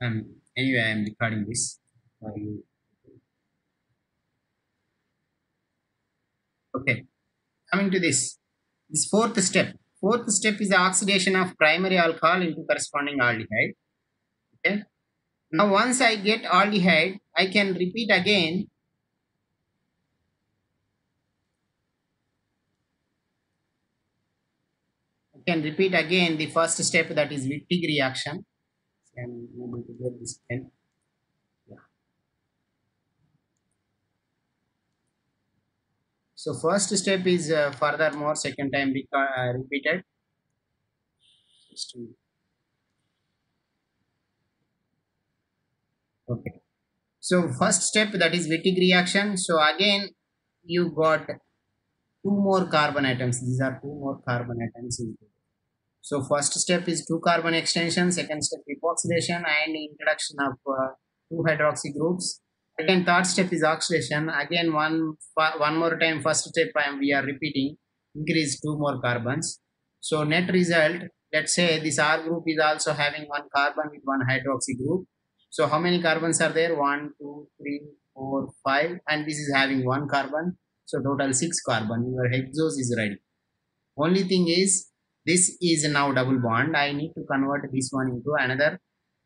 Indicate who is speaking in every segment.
Speaker 1: Anyway, I am recording this for you. Okay, coming to this fourth step. Fourth step is the oxidation of primary alcohol into corresponding aldehyde. Okay. Now, once I get aldehyde, I can repeat again. I can repeat again the first step, that is Wittig reaction. I'm able to get this pen. Yeah. So first step is furthermore second time repeated. Just okay. So first step, that is Wittig reaction. So again you got two more carbon atoms. These are two more carbon atoms. So first step is two carbon extension. Second step epoxidation and introduction of two hydroxy groups. Again third step is oxidation. Again one more time first step we are repeating. Increase two more carbons. So net result, let's say this R group is also having one carbon with one hydroxy group. So how many carbons are there? 1, 2, 3, 4, 5, and this is having one carbon. So total 6 carbon. Your hexose is ready. Only thing is this is now double bond. I need to convert this one into another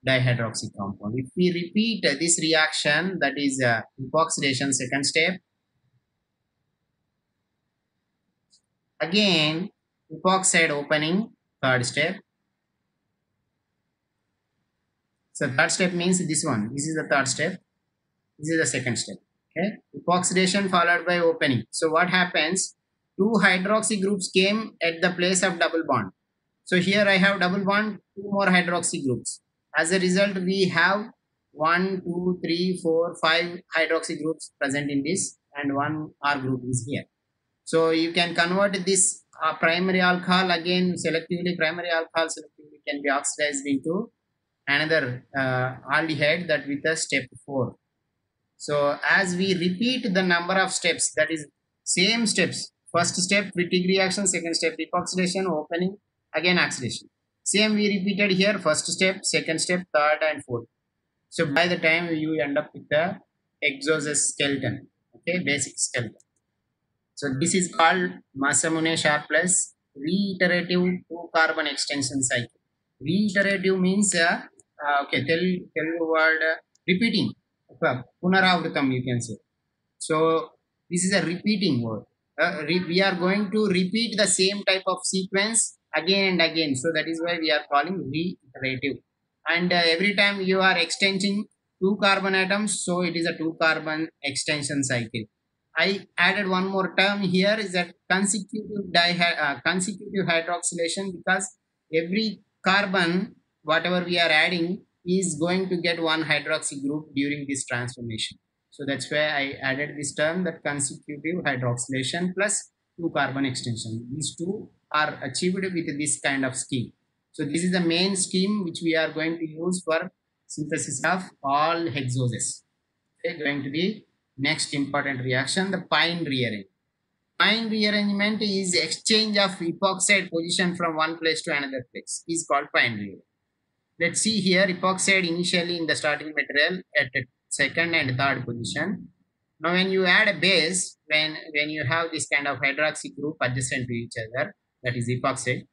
Speaker 1: dihydroxy compound. If we repeat this reaction, that is epoxidation second step, again epoxide opening third step. So third step means this one. This is the third step. This is the second step. Okay. Epoxidation followed by opening. So what happens? Two hydroxy groups came at the place of double bond. So here I have double bond, two more hydroxy groups. As a result, we have 1, 2, 3, 4, 5 hydroxy groups present in this, and one R group is here. So you can convert this primary alcohol again selectively. Primary alcohol selectively can be oxidized into another aldehyde, that with a step 4. So as we repeat the number of steps, that is same steps. First step Wittig reaction, second step epoxidation, opening, again oxidation. Same we repeated here, first step, second step, third and fourth. So by the time you end up with the hexose skeleton, okay, basic skeleton. So this is called Masamune-Sharpless reiterative two carbon extension cycle. Reiterative means okay, tell you word repeating. Punaravritam you can say. So this is a repeating word. We are going to repeat the same type of sequence again and again. So that is why we are calling reiterative. And every time you are extending two carbon atoms, so it is a two carbon extension cycle. I added one more term here, is that consecutive hydroxylation, because every carbon whatever we are adding is going to get one hydroxy group during this transformation. So that's why I added this term, that consecutive hydroxylation plus two carbon extension. These two are achieved with this kind of scheme. So this is the main scheme which we are going to use for synthesis of all hexoses. Okay, going to be next important reaction, the Pine rearrangement. Pine rearrangement is exchange of epoxide position from one place to another place, is called Pine rearrangement. Let's see here, epoxide initially in the starting material at second and third position. Now when you add a base, when you have this kind of hydroxy group adjacent to each other, that is epoxide,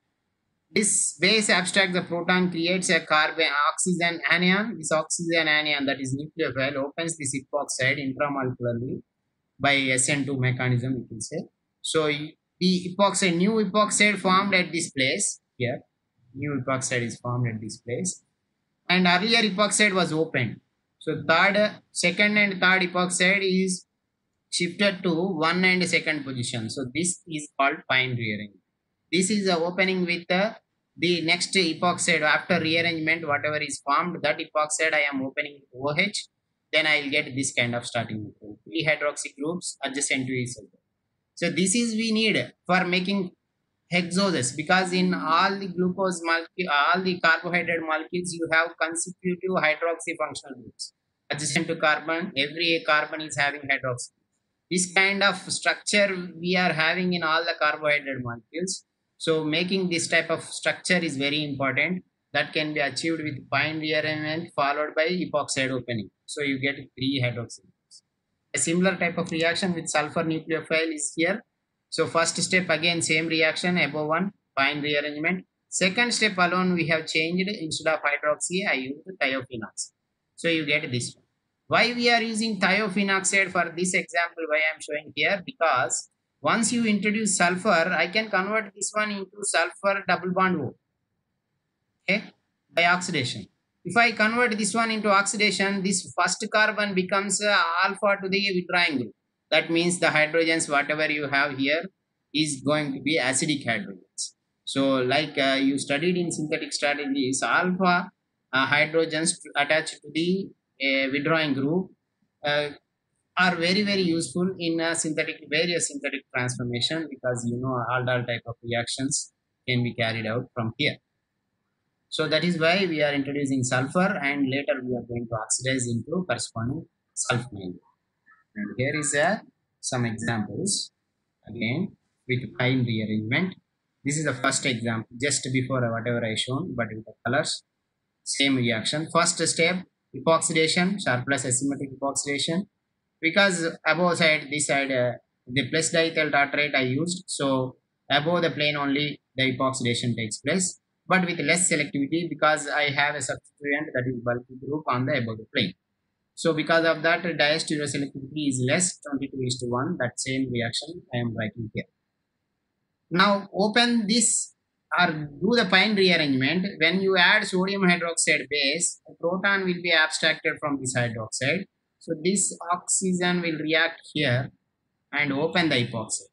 Speaker 1: this base abstracts the proton, creates a carbon oxygen anion. This oxygen anion, that is nucleophile, opens this epoxide intramolecularly by SN2 mechanism, you can say. So the epoxide, new epoxide formed at this place here. New epoxide is formed at this place, and earlier epoxide was opened. So second and third epoxide is shifted to one and second position. So this is called Pine rearrangement. This is the opening with the next epoxide. After rearrangement, whatever is formed, that epoxide I am opening with OH. Then I will get this kind of starting material. Three hydroxy groups adjacent to each other. So this is we need for making hexoses, because in all the glucose molecule, all the carbohydrate molecules, you have consecutive hydroxy functional groups adjacent to carbon. Every carbon is having hydroxy. This kind of structure we are having in all the carbohydrate molecules. So making this type of structure is very important. that can be achieved with pine rearrangement followed by epoxide opening. So you get 3 hydroxy. A similar type of reaction with sulfur nucleophile is here. So first step again same reaction above one pine rearrangement. Second step alone we have changed, instead of hydroxy I used thiophenoxide. So you get this one. Why we are using thiophenoxide for this example? Why I am showing here? Because once you introduce sulfur, I can convert this one into sulfur double bond O. Okay, by oxidation. If I convert this one into oxidation, this first carbon becomes alpha to the withdrawing group. That means the hydrogens, whatever you have here, is going to be acidic hydrogens. So, like you studied in synthetic strategies, alpha hydrogens attached to the withdrawing group uh, are very useful in various synthetic transformation, because you know all type of reactions can be carried out from here. So that is why we are introducing sulfur, and later we are going to oxidize into corresponding sulfonamide. And here is some examples again with pine rearrangement. This is the first example just before whatever I shown, but with the colors. Same reaction. First step epoxidation, surplus asymmetric epoxidation. Because above side, this side, the plus diethyl tartrate I used. So above the plane only the epoxidation takes place, but with less selectivity, because I have a substituent that is bulky group on the above the plane. So because of that, diastereoselectivity is less, 22:1. That same reaction I am writing here. Now open this or do the pine rearrangement. When you add sodium hydroxide base, a proton will be abstracted from this hydroxide. So this oxygen will react here and open the epoxide.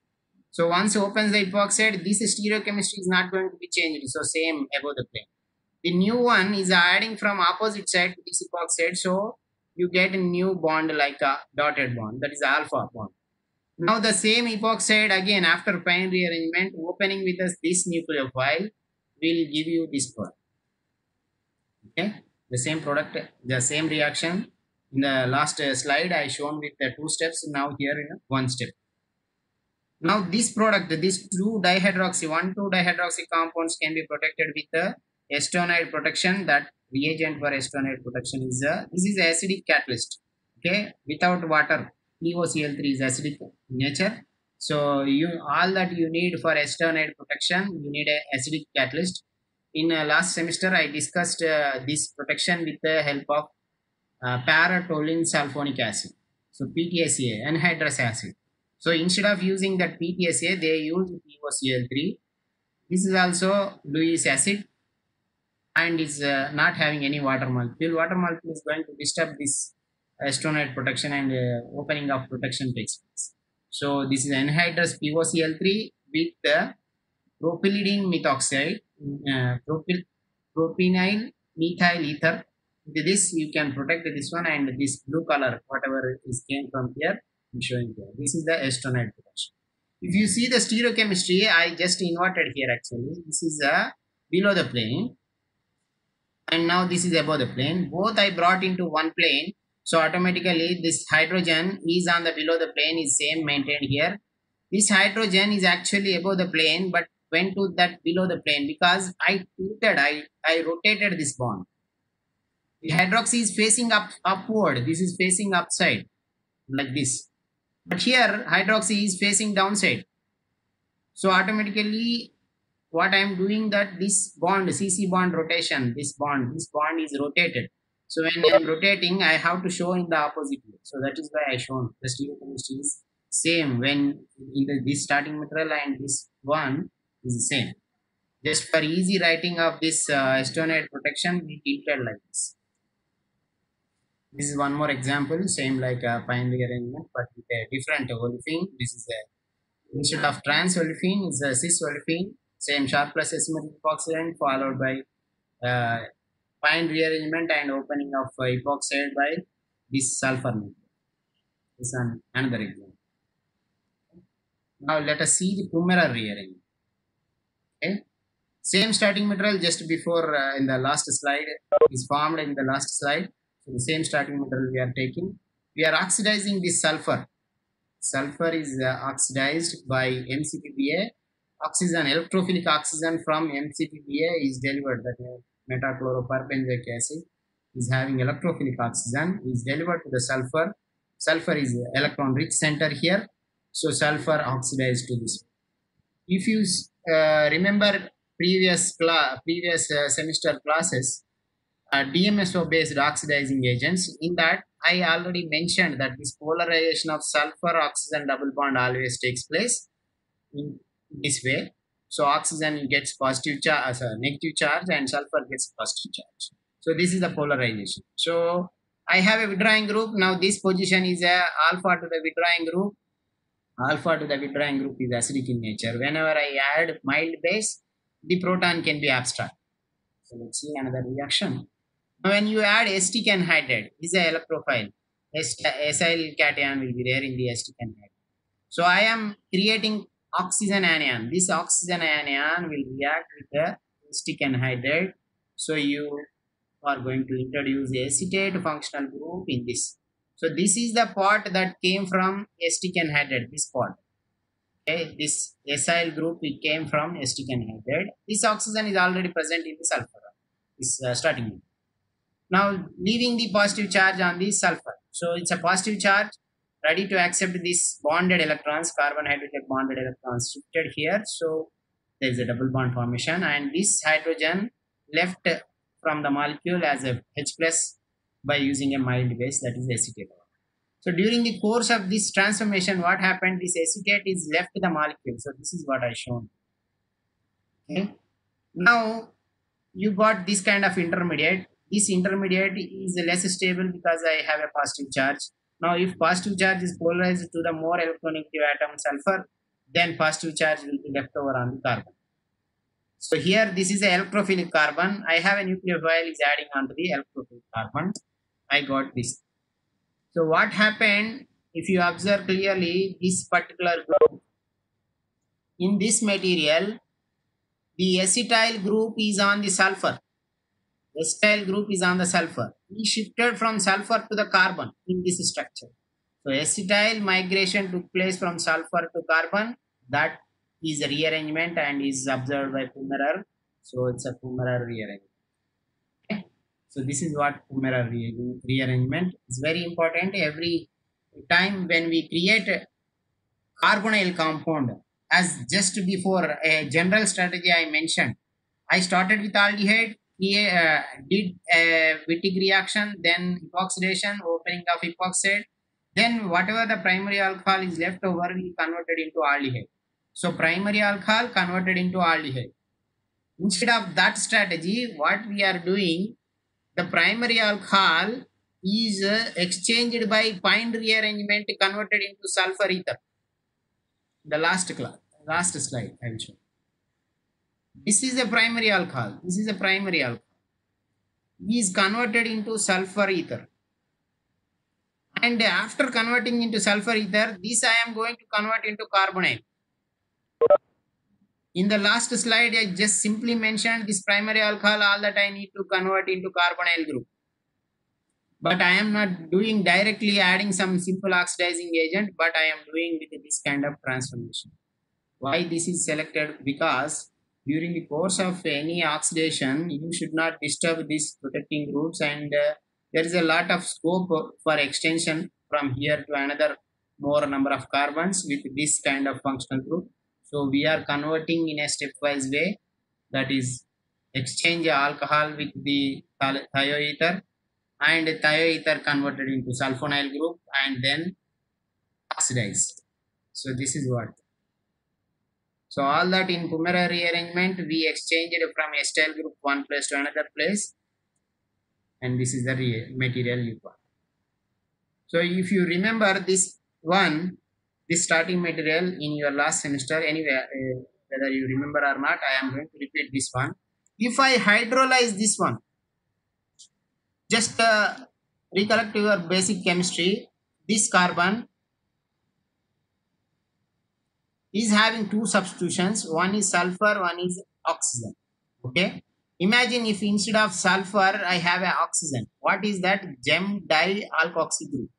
Speaker 1: So once it opens the epoxide, this stereochemistry is not going to be changed. So same above the plane. The new one is adding from opposite side to this epoxide. So you get a new bond like a dotted bond, that is alpha bond. Now the same epoxide again after pine rearrangement opening with us this nucleophile will give you this product. Okay, the same product, the same reaction. In the last slide I shown with the 2 steps, now here in 1 step. Now this product, these 2 dihydroxy, 1,2 dihydroxy compounds can be protected with the acetonide protection. That reagent for acetonide protection is this is acidic catalyst. Okay, without water, POCl3 is acidic in nature. So you all that you need for acetonide protection, you need a acidic catalyst. In last semester I discussed this protection with the help of para-toluene sulfonic acid. So PTSA, anhydrous acid. So instead of using that PTSA, they use POCl3. This is also Lewis acid and is not having any water molecule. Water molecule is going to disturb this acetonide protection, and opening of protection takes place. So this is anhydrous POCl3 with the propylidene methoxide, propynyl methyl ether. With this you can protect this one, and this blue color whatever is came from here I'm showing here. This is the acetonide protection. If you see the stereochemistry, I just inverted here actually. This is below the plane, and now this is above the plane. Both I brought into one plane, so automatically this hydrogen is on the below the plane is same maintained here. This hydrogen is actually above the plane, but went to that below the plane because I tilted, I rotated this bond. The hydroxy is facing upward. This is facing upside like this. But here hydroxy is facing downside. So automatically what I am doing, that this bond, CC bond rotation, this bond is rotated. So when I am rotating, I have to show in the opposite way. So that is why I shown the stereochemistry is same when in this starting material and this one is the same. Just for easy writing of this acetonide protection, we tilted like this. This is one more example, same like a pine rearrangement, but with a different olefin. This is a, instead of trans olefin, is a cis olefin, same sharp plus asymmetric epoxidant followed by pine rearrangement and opening of epoxide by this sulfur metal. This is another example. Now let us see the Kummerer rearrangement. Okay, same starting material just before in the last slide is formed in the last slide. So the same starting material we are taking. We are oxidizing this sulfur. Sulfur is oxidized by MCPBA. Oxygen, electrophilic oxygen from MCPBA is delivered. That metachloroperbenzoic acid is having electrophilic oxygen, is delivered to the sulfur. Sulfur is electron rich center here, so sulfur oxidized to this. If you remember previous semester classes, DMSO based oxidizing agents, in that I already mentioned that this polarization of sulfur oxygen double bond always takes place in this way. So oxygen gets positive charge, negative charge, and sulfur gets positive charge. So this is the polarization. So I have a withdrawing group. Now this position is a alpha to the withdrawing group. Alpha to the withdrawing group is acidic in nature. Whenever I add mild base, the proton can be abstract. So let's see another reaction. When you add acetic anhydride, this is a electrophile. Acyl cation will be there in the acetic anhydride. So I am creating oxygen anion. This oxygen anion will react with the acetic anhydride. So you are going to introduce acetate functional group in this. So this is the part that came from acetic anhydride, this part. Okay, this acyl group it came from acetic anhydride. This oxygen is already present in the sulfur, this starting unit. Now leaving the positive charge on the sulfur. So it's a positive charge ready to accept this bonded electrons, carbon hydrogen bonded electrons shifted here. So there is a double bond formation, and this hydrogen left from the molecule as a H plus by using a mild base, that is acetate. So during the course of this transformation, what happened? This acetate is left the molecule. So this is what I shown. Okay. Now you got this kind of intermediate. This intermediate is less stable because I have a positive charge. Now if positive charge is polarized to the more electronegative atom sulfur, then positive charge will be left over on the carbon. So here this is a electrophilic carbon. I have a nucleophile is adding on to the electrophilic carbon. I got this. So what happened, if you observe clearly, this particular group in this material, the acetyl group is on the sulfur. Acetyl group is on the sulfur. We shifted from sulfur to the carbon in this structure. So acetyl migration took place from sulfur to carbon. That is a rearrangement and is observed by Kummerer. So it's a Kummerer rearrangement. Okay. So this is what Kummerer rearrangement is very important. Every time when we create a carbonyl compound, as just before a general strategy I mentioned, I started with aldehyde, did a Wittig reaction, then epoxidation, opening of epoxide, then whatever the primary alcohol is left over, we converted into aldehyde. So primary alcohol converted into aldehyde. Instead of that strategy, what we are doing, the primary alcohol is exchanged by Pine rearrangement, converted into sulfur ether. The last slide I will show. This is a primary alcohol. This is a primary alcohol. It is converted into sulfur ether. And after converting into sulfur ether, this I am going to convert into carbonyl. In the last slide, I just simply mentioned this primary alcohol, all that I need to convert into carbonyl group. But I am not doing directly adding some simple oxidizing agent, but I am doing with this kind of transformation. Why this is selected? Because during the course of any oxidation, you should not disturb these protecting groups, and there is a lot of scope for extension from here to another more number of carbons with this kind of functional group. So we are converting in a stepwise way, that is exchange alcohol with the thioether, and thioether converted into sulfonyl group and then oxidized. So this is what. So all that in Kummerer rearrangement, we exchanged from acetyl group one place to another place, and this is the material you got. So if you remember this one, this starting material in your last semester, anyway, whether you remember or not, I am going to repeat this one. If I hydrolyze this one, just recollect your basic chemistry. This carbon is having two substitutions. One is sulfur, one is oxygen. Okay. Imagine if instead of sulfur, I have an oxygen. What is that? Gem dialkoxy group.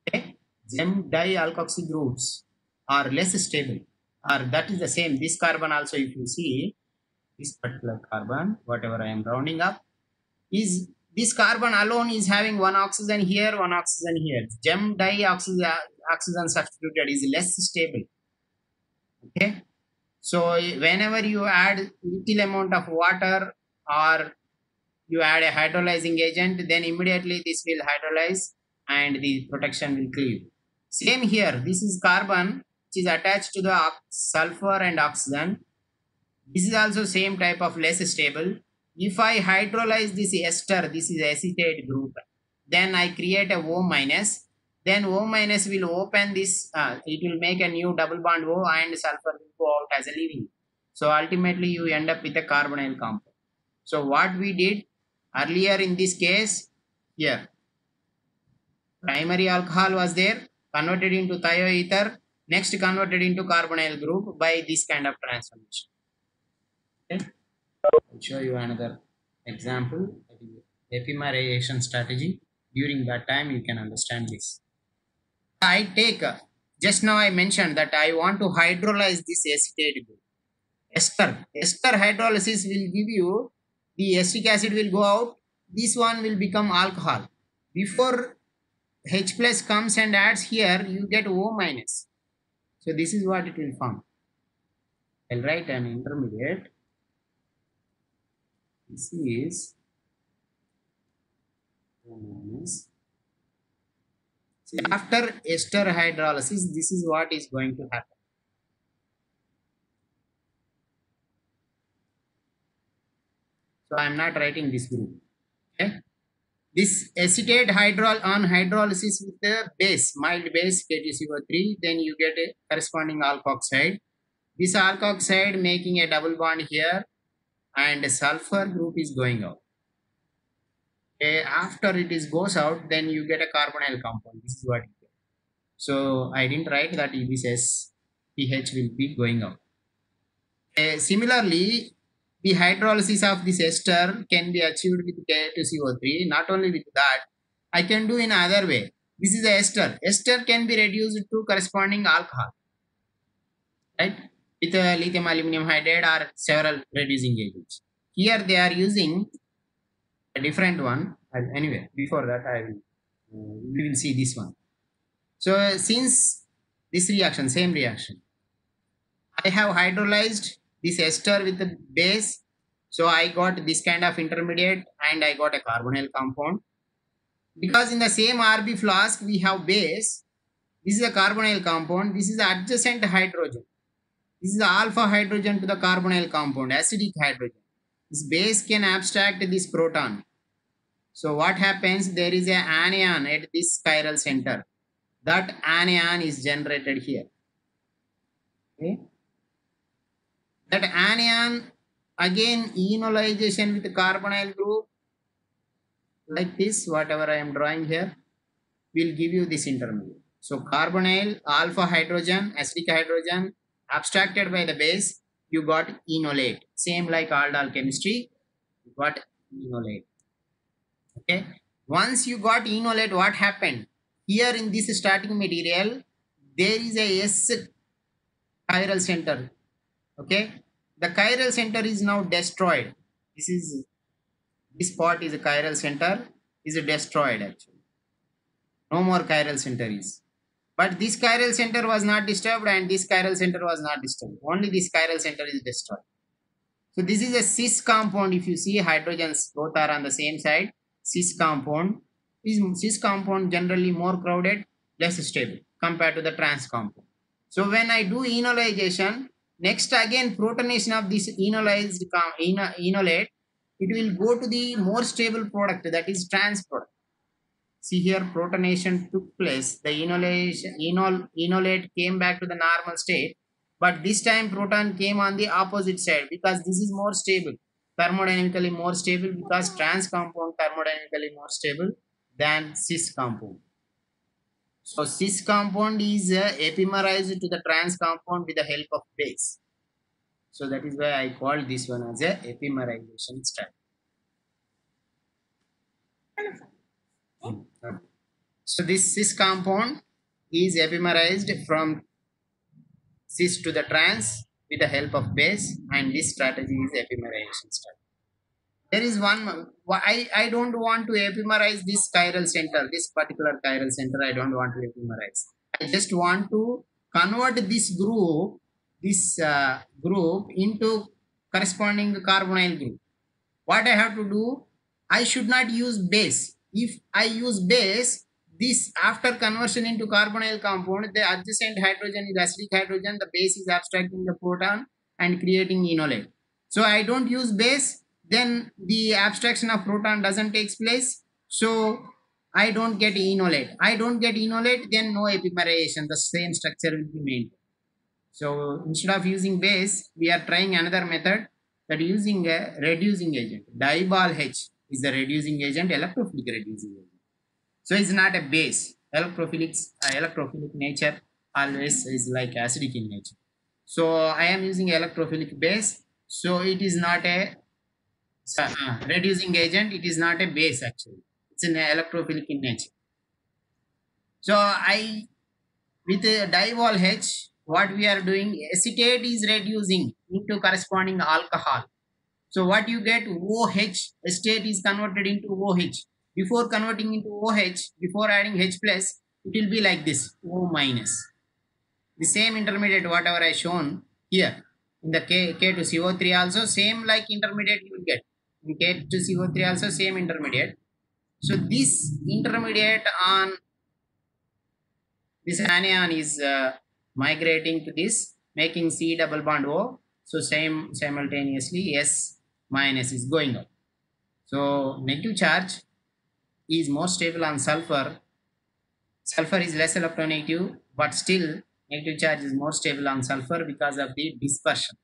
Speaker 1: Okay. Gem dialkoxy groups are less stable, or that is the same. This carbon also, if you see, this particular carbon, whatever I am rounding up, is this carbon alone is having one oxygen here, one oxygen here. Gem oxygen substituted is less stable. Okay. So whenever you add little amount of water or you add a hydrolyzing agent, then immediately this will hydrolyze and the protection will cleave. Same here, this is carbon which is attached to the sulfur and oxygen. This is also same type of less stable. If I hydrolyze this ester, this is acetate group, then I create a O minus. Then O minus will open this, it will make a new double bond O and sulfur will go out as a leaving. So ultimately you end up with a carbonyl compound. So what we did earlier in this case, here, primary alcohol was there, converted into thioether, next converted into carbonyl group by this kind of transformation. Okay. I'll show you another example, epimerization strategy. During that time, you can understand this. I take, just now I mentioned that I want to hydrolyze this acetate group. Ester hydrolysis will give you the acetic acid will go out. This one will become alcohol. Before H plus comes and adds here, you get O minus. So this is what it will form. I'll write an intermediate. This is O minus. See, after ester hydrolysis, this is what is going to happen. So I am not writing this group. Okay. This acetate hydrolysis with the base, mild base KTCO3, then you get a corresponding alkoxide. This alkoxide making a double bond here and a sulfur group is going out. Okay. After it is goes out, then you get a carbonyl compound. This is what you get. So I didn't write that this SPH will be going out. Similarly, the hydrolysis of this ester can be achieved with K2CO3. Not only with that, I can do in other way. This is the ester. Ester can be reduced to corresponding alcohol, right? With lithium aluminum hydride or several reducing agents. Here they are using a different one. Anyway, before that, we will see this one. So since this reaction, same reaction, I have hydrolyzed this ester with the base. So I got this kind of intermediate and I got a carbonyl compound. Because in the same RB flask, we have base. This is a carbonyl compound. This is the adjacent hydrogen. This is the alpha hydrogen to the carbonyl compound, acidic hydrogen. This base can abstract this proton. So what happens? There is an anion at this chiral center. That anion is generated here. Okay. That anion again enolization with the carbonyl group like this, whatever I am drawing here, will give you this intermediate. So carbonyl, alpha hydrogen, acidic hydrogen, abstracted by the base, you got enolate. Same like aldol chemistry, you got enolate. Okay. Once you got enolate, what happened? Here in this starting material, there is a S chiral center. Okay. The chiral center is now destroyed. This part is a chiral center, is destroyed actually. No more chiral center is. But this chiral center was not disturbed and this chiral center was not disturbed. Only this chiral center is destroyed. So this is a cis compound. If you see hydrogens both are on the same side, cis compound. Is cis compound generally more crowded, less stable compared to the trans compound. So when I do enolization, next again protonation of this enolized enolate, it will go to the more stable product, that is trans product. See here, protonation took place. The enolate came back to the normal state, but this time proton came on the opposite side because this is more stable, thermodynamically more stable, because trans compound thermodynamically more stable than cis compound. So cis compound is epimerized to the trans compound with the help of base. So that is why I called this one as a epimerization strategy. So this cis compound is epimerized from cis to the trans with the help of base, and this strategy is epimerization strategy. There is one, I don't want to epimerize this chiral center, this particular chiral center, I don't want to epimerize. I just want to convert this group into corresponding carbonyl group. What I have to do, I should not use base. If I use base, this after conversion into carbonyl compound, the adjacent hydrogen is acidic hydrogen, the base is abstracting the proton and creating enolate. So I don't use base, then the abstraction of proton doesn't take place. So I don't get enolate. I don't get enolate, then no epimerization, the same structure will be maintained. So instead of using base, we are trying another method, that using a reducing agent. Dibol H is the reducing agent, electrophilic reducing agent. So it's not a base. Electrophilic nature always is like acidic in nature. So I am using electrophilic base. So it is not a reducing agent. It is not a base actually. It's an electrophilic in nature. So with Dibol H, what we are doing, acetate is reducing into corresponding alcohol. So what you get, OH, acetate is converted into OH. Before converting into OH, before adding H plus, it will be like this, O minus. The same intermediate whatever I shown here in the K2CO3 also same like intermediate you will get. In K2CO3 also same intermediate. So this intermediate on this anion is migrating to this, making C double bond O. So simultaneously S minus is going up. So negative charge is more stable on sulfur. Sulfur is less electronegative, but still negative charge is more stable on sulfur because of the dispersion.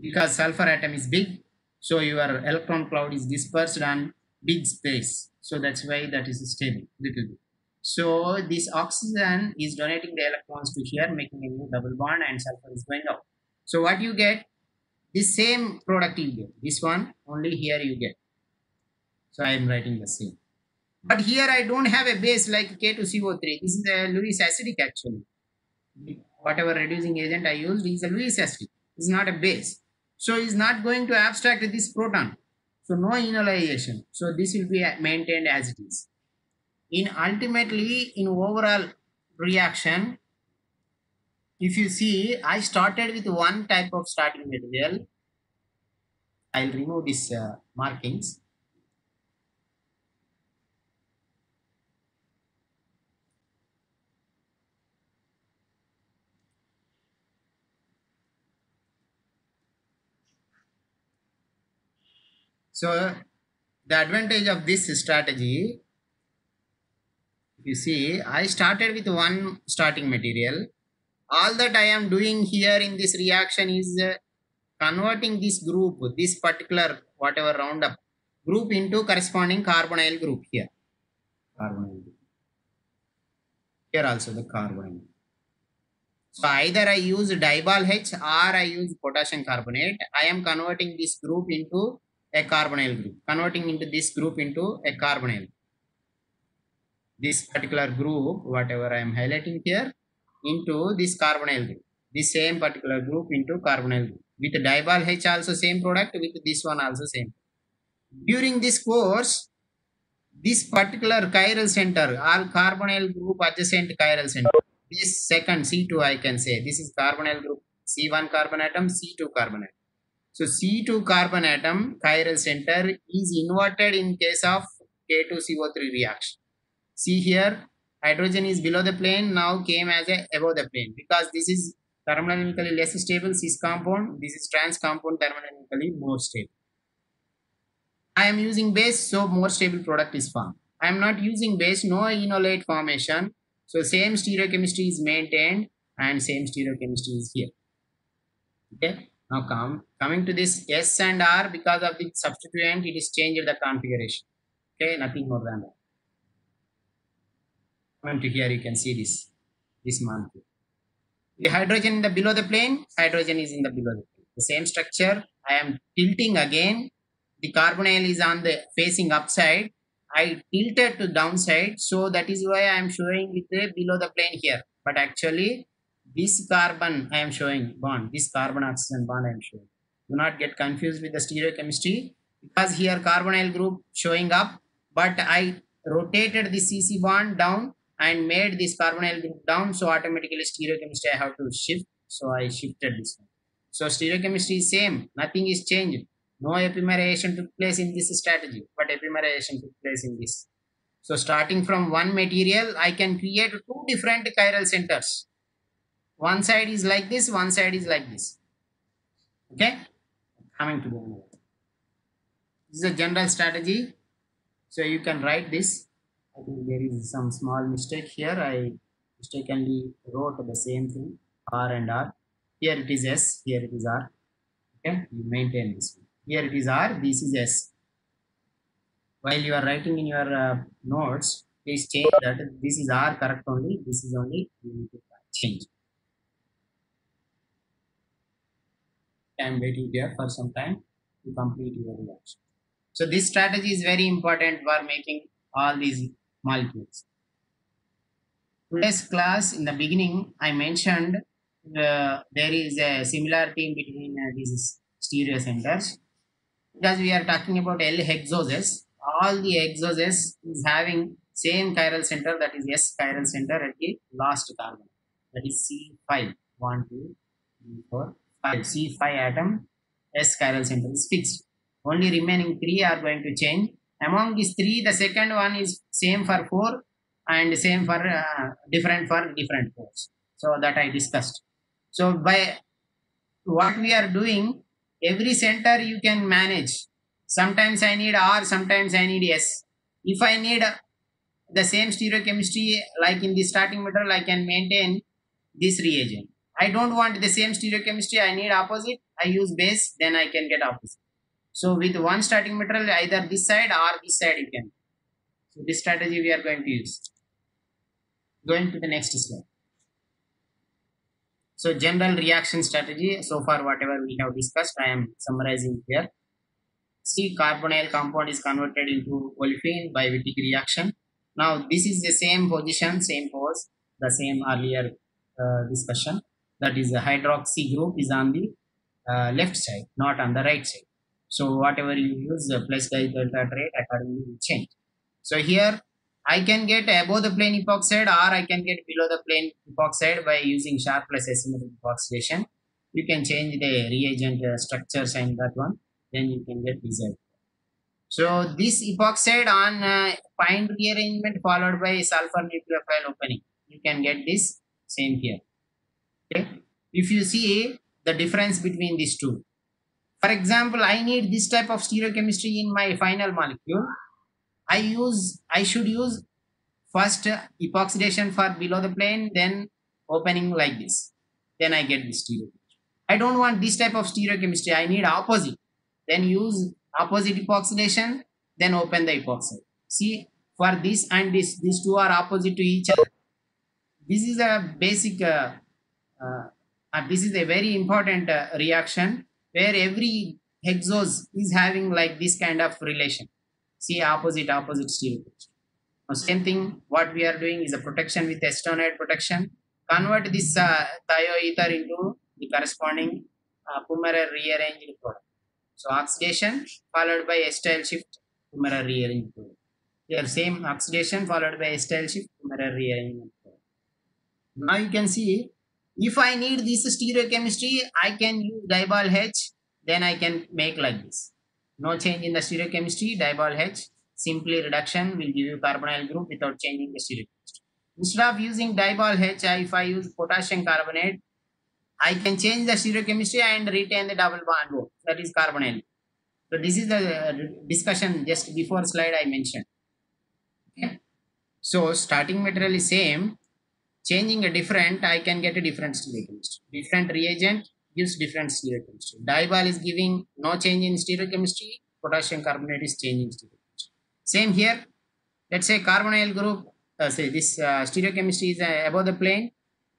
Speaker 1: Because sulfur atom is big, so your electron cloud is dispersed on big space. So that's why that is stable little bit. So this oxygen is donating the electrons to here, making a new double bond, and sulfur is going up. So what you get, the same product you get. This one only here you get. So I am writing the same. But here I don't have a base like K2CO3. This is a Lewis acidic actually. Whatever reducing agent I used is a Lewis acidic. It's not a base. So it's not going to abstract this proton. So no enolization. So this will be maintained as it is. Ultimately, in overall reaction, if you see, I started with one type of starting material. I'll remove these markings. So the advantage of this strategy, if you see, I started with one starting material. All that I am doing here in this reaction is converting this group, this particular whatever roundup group into corresponding carbonyl group here. Carbonyl group. Here also the carbonyl. So either I use Dibol H or I use potassium carbonate. I am converting this group into a carbonyl group. Converting into this group into a carbonyl. This particular group, whatever I am highlighting here, into this carbonyl group. This same particular group into carbonyl group. With Dibol H also same product, with this one also same. During this course, this particular chiral center, all carbonyl group adjacent chiral center. This second C2 I can say, this is carbonyl group, C1 carbon atom, C2 carbon atom. So C2 carbon atom chiral center is inverted in case of K2CO3 reaction. See here, hydrogen is below the plane, now came as a above the plane, because this is thermodynamically less stable cis compound, this is trans compound, thermodynamically more stable. I am using base, so more stable product is formed. I am not using base, no enolate formation. So same stereochemistry is maintained and same stereochemistry is here. Okay. Now coming to this S and R, because of the substituent, it is changed the configuration. Okay, nothing more than that. Coming to here, you can see this molecule. The hydrogen in the below the plane, hydrogen is in the below the plane. The same structure. I am tilting again. The carbonyl is on the facing upside. I tilted to downside, so that is why I am showing with the below the plane here. But actually, This carbon I am showing bond, this carbon oxygen bond I am showing. Do not get confused with the stereochemistry, because here carbonyl group showing up, but I rotated the CC bond down and made this carbonyl group down, so automatically stereochemistry I have to shift, so I shifted this one. So stereochemistry is same, nothing is changed. No epimerization took place in this strategy, but epimerization took place in this. So starting from one material, I can create two different chiral centers. One side is like this, one side is like this. Okay, coming to the this is a general strategy. So you can write this. I think there is some small mistake here. I mistakenly wrote the same thing, R and R. Here it is S, here it is R. Okay, you maintain this one. Here it is R, this is S. While you are writing in your notes, please change that. This is R correct only, this is only, you need to change. I am waiting here for some time to complete your reaction. So this strategy is very important for making all these molecules. Today's class, in the beginning, I mentioned there is a similarity between these stereo centers, because we are talking about L hexoses. All the hexoses is having same chiral center, that is S chiral center at the last carbon, that is C5. 1, 2, 3, 4, 5. C5 atom, S chiral center is fixed. Only remaining 3 are going to change. Among these 3, the second one is same for 4 and same for different for different 4s. So that I discussed. So by what we are doing, every center you can manage. Sometimes I need R, sometimes I need S. If I need the same stereochemistry like in the starting material, I can maintain this reagent. I don't want the same stereochemistry, I need opposite, I use base, then I can get opposite. So with one starting material, either this side or this side you can. So this strategy we are going to use. Going to the next slide. So general reaction strategy, so far whatever we have discussed, I am summarizing here. See, carbonyl compound is converted into olefin by Wittig reaction. Now this is the same position, same pose, the same earlier discussion. That is the hydroxy group is on the left side, not on the right side. So whatever you use, plus delta trait accordingly will change. So here I can get above the plane epoxide, or I can get below the plane epoxide by using sharp plus asymmetric epoxidation. You can change the reagent structures and that one, then you can get result. So this epoxide on pine rearrangement followed by sulfur nucleophile opening, you can get this same here. Okay, if you see the difference between these two, for example, I need this type of stereochemistry in my final molecule. I should use first epoxidation for below the plane, then opening like this. Then I get this stereochemistry. I don't want this type of stereochemistry. I need opposite. Then use opposite epoxidation, then open the epoxide. See, for this and this, these two are opposite to each other. This is a basic, this is a very important reaction where every hexose is having like this kind of relation. See, opposite stereochemistry. Now, same thing, what we are doing is a protection with acetonide protection. Convert this thioether into the corresponding fumarate rearranged product. So oxidation followed by acetyl shift fumarate rearranged product. Here same oxidation followed by acetyl shift fumarate rearranged product. Now you can see, if I need this stereochemistry, I can use diball H, then I can make like this. No change in the stereochemistry, diball H. Simply reduction will give you carbonyl group without changing the stereochemistry. Instead of using diball H, if I use potassium carbonate, I can change the stereochemistry and retain the double bond O, that is carbonyl. So this is the discussion just before slide I mentioned. Okay. So starting material is same, changing a different, I can get a different stereochemistry. Different reagent gives different stereochemistry. Diball is giving no change in stereochemistry, potassium carbonate is changing stereochemistry. Same here, let's say carbonyl group, say this stereochemistry is above the plane.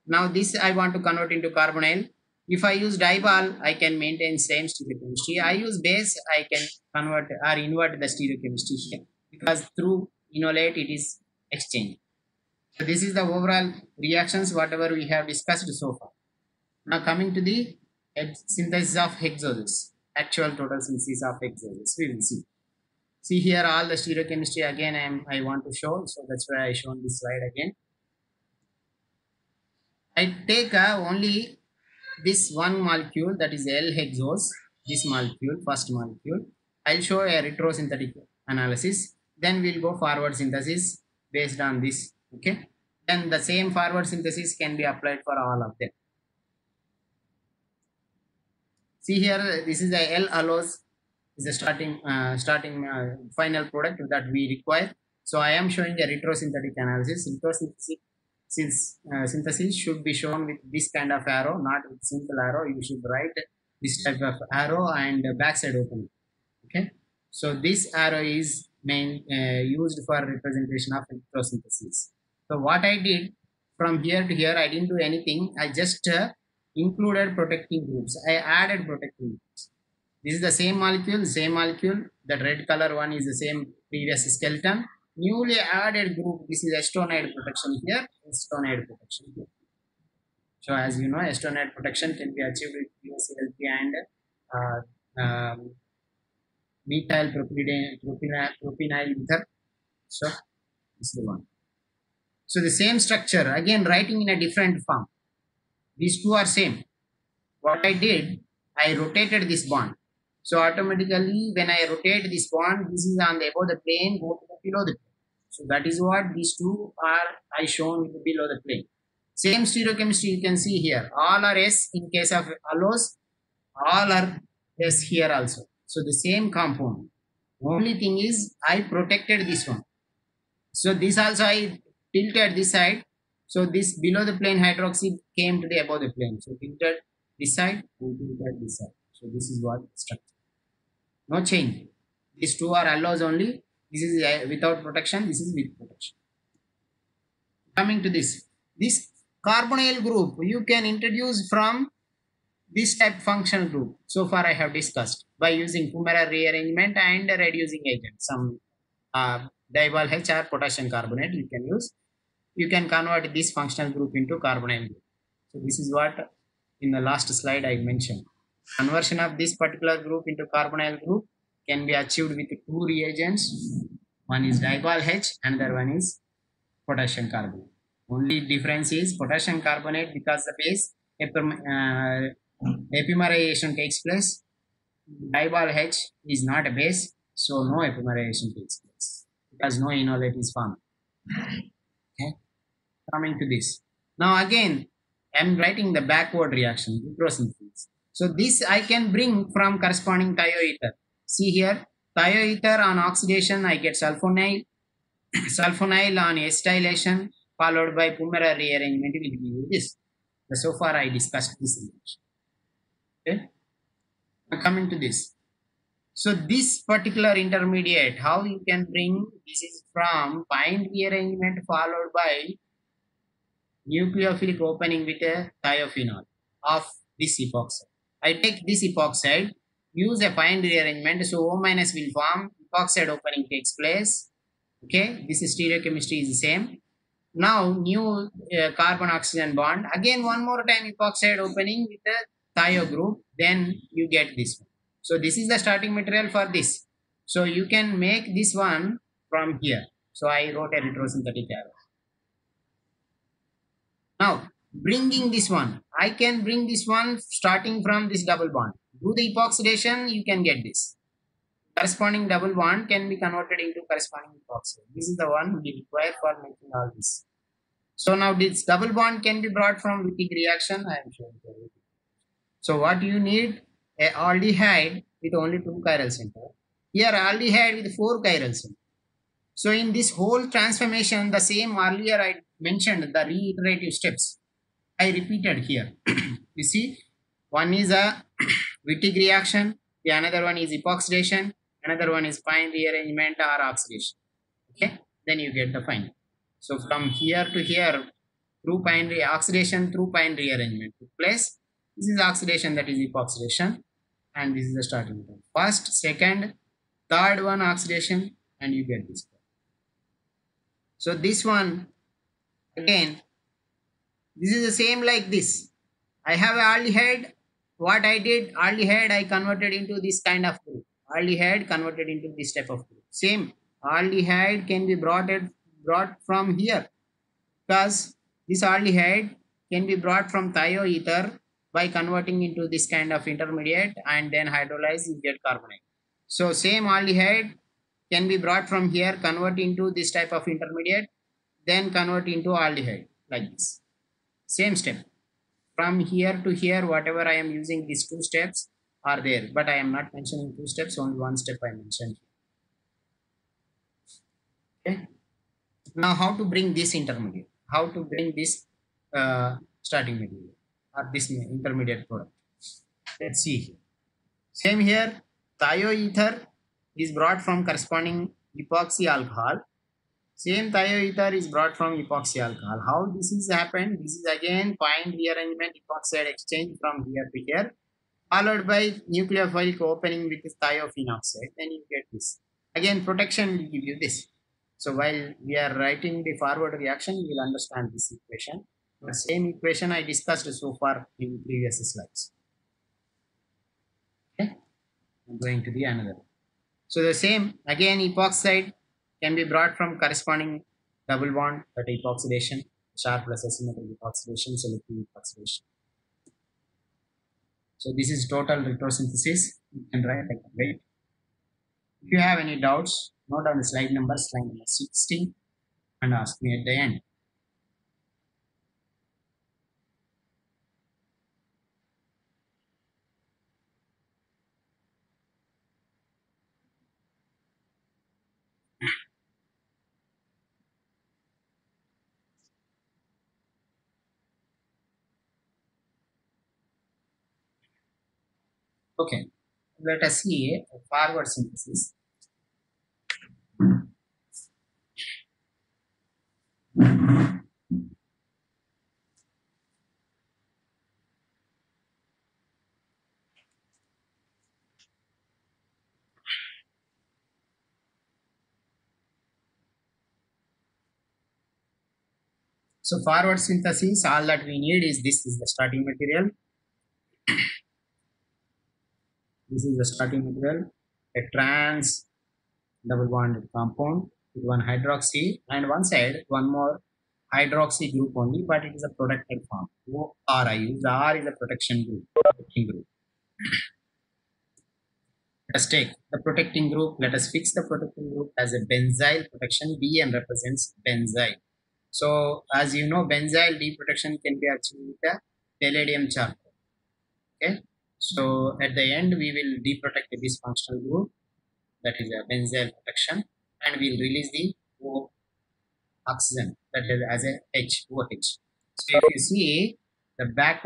Speaker 1: Now this I want to convert into carbonyl. If I use diball, I can maintain same stereochemistry. I use base, I can convert or invert the stereochemistry here, because through enolate it is exchanged. So this is the overall reactions whatever we have discussed so far. Now coming to the synthesis of hexoses, actual total synthesis of hexoses, we will see. See here all the stereochemistry again I want to show, so that's why I shown this slide again. I take only this one molecule, that is L-hexose, this molecule, first molecule. I'll show a retrosynthetic analysis. Then we'll go forward synthesis based on this. Okay. Then the same forward synthesis can be applied for all of them. See here, this is the L-allose is the starting final product that we require. So I am showing a retrosynthetic analysis. Retrosynthesis synthesis should be shown with this kind of arrow, not with simple arrow. You should write this type of arrow and backside opening. Okay, so this arrow is used for representation of retrosynthesis. So what I did from here to here, I didn't do anything. I just included protecting groups. I added protecting groups. This is the same molecule, That red color one is the same previous skeleton. Newly added group, this is estonide protection here, estonide protection here. So as you know, estonide protection can be achieved with POCLP and methyl propyl ether. So this is the one. So the same structure, again writing in a different form. These two are same. What I did, I rotated this bond. So automatically when I rotate this bond, this is on the above the plane, go to the below the plane. So that is what these two are I shown below the plane. Same stereochemistry you can see here. All are S in case of allose, all are S here also. So the same compound. Only thing is I protected this one. So this also I tilted this side. So this below the plane hydroxy came to the above the plane. So tilted this side and tilted this side. So this is what structure. No change. These two are allose only. This is without protection. This is with protection. Coming to this carbonyl group, you can introduce from this type functional group. So far I have discussed by using fumarate rearrangement and reducing agent. Some diol H or potassium carbonate you can use. You can convert this functional group into carbonyl group. So this is what in the last slide I mentioned. Conversion of this particular group into carbonyl group can be achieved with two reagents. One is diol H, another one is potassium carbonate. Only difference is potassium carbonate, because the base epimerization takes place. Diol H is not a base, so no epimerization takes place because no enolate is formed. Okay. Coming to this. Now again, I am writing the backward reaction, retrosynthesis. So this I can bring from corresponding thioether. See here, thioether on oxidation, I get sulfonyl. Sulfonyl on acetylation, followed by fumarate rearrangement will give you this. So far I discussed this reaction. Okay. Now coming to this. So this particular intermediate, how you can bring, this is from pine rearrangement followed by nucleophilic opening with a thiophenol of this epoxide. I take this epoxide, use a pine rearrangement, so O- will form, epoxide opening takes place. Okay, this stereochemistry is the same. Now new carbon oxygen bond, again one more time epoxide opening with the thio group, then you get this one. So this is the starting material for this. So you can make this one from here. So I wrote a retrosynthetic arrow. Now bringing this one, I can bring this one starting from this double bond. Do the epoxidation, you can get this. Corresponding double bond can be converted into corresponding epoxide. This is the one we require for making all this. So now this double bond can be brought from Wittig reaction. I am showing you. So what you need, a aldehyde with only 2 chiral center. Here aldehyde with 4 chiral center. So in this whole transformation, the same earlier I mentioned the reiterative steps. I repeated here. You see, one is a Wittig reaction, the another one is epoxidation, another one is pine rearrangement or oxidation. Okay, then you get the final. So from here to here, through pine oxidation through pine rearrangement took place. This is oxidation, that is epoxidation, and this is the starting point. First, second, third one oxidation, and you get this. So this one Again, this is the same like this. I have a aldehyde. What I did, aldehyde I converted into this kind of group. Aldehyde converted into this type of group. Same aldehyde can be brought from here, because this aldehyde can be brought from thioether by converting into this kind of intermediate and then hydrolyze, you get carbonate. So same aldehyde can be brought from here, convert into this type of intermediate, then convert into aldehyde like this. Same step. From here to here, whatever I am using, these two steps are there, but I am not mentioning two steps, only one step I mentioned. Okay. Now, how to bring this intermediate? How to bring this starting material or this intermediate product? Let's see here. Same here, thioether is brought from corresponding epoxy alcohol. Same thioether is brought from epoxy alcohol. How this is happened? This is again point rearrangement epoxide exchange from here to here, followed by nucleophilic opening with thiophenoxide. Then you get this. Again, protection will give you this. So while we are writing the forward reaction, you will understand this equation. The same equation I discussed so far in previous slides. Okay, I'm going to the another. So the same again, epoxide can be brought from corresponding double bond, that epoxidation, sharp plus asymmetric epoxidation, selective epoxidation. So this is total retrosynthesis. You can write like that. If you have any doubts, note on the slide number 16, and ask me at the end. Okay, let us see a forward synthesis. So forward synthesis, all that we need is this is the starting material. This is the starting material, a trans double bonded compound with one hydroxy, and one side one more hydroxy group only, but it is a protected form. OR I use. R is a protection group, protecting group. Let us take the protecting group. Let us fix the protecting group as a benzyl protection. Bn represents benzyl. So as you know, benzyl D protection can be achieved with the palladium charcoal. Okay. So at the end, we will deprotect this functional group, that is a benzyl protection, and we'll release the O oxygen, that is as a H, OH. So if you see the back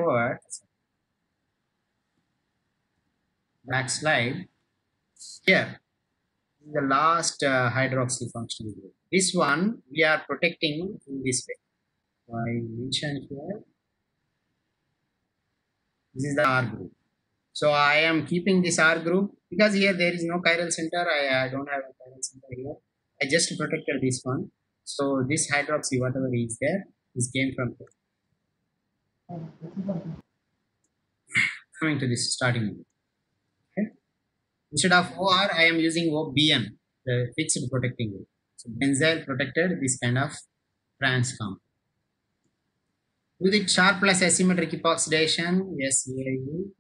Speaker 1: slide, here the last hydroxy functional group. This one we are protecting in this way. So I mentioned here, this is the R group. So I am keeping this R group because here there is no chiral center. I don't have a chiral center here. I just protected this one. So this hydroxy, whatever is there, is came from here. Coming to this starting group. Okay. Instead of OR, I am using OBN, the fixed protecting group. So benzyl protected this kind of trans compound. With it sharp plus asymmetric epoxidation, yes, here you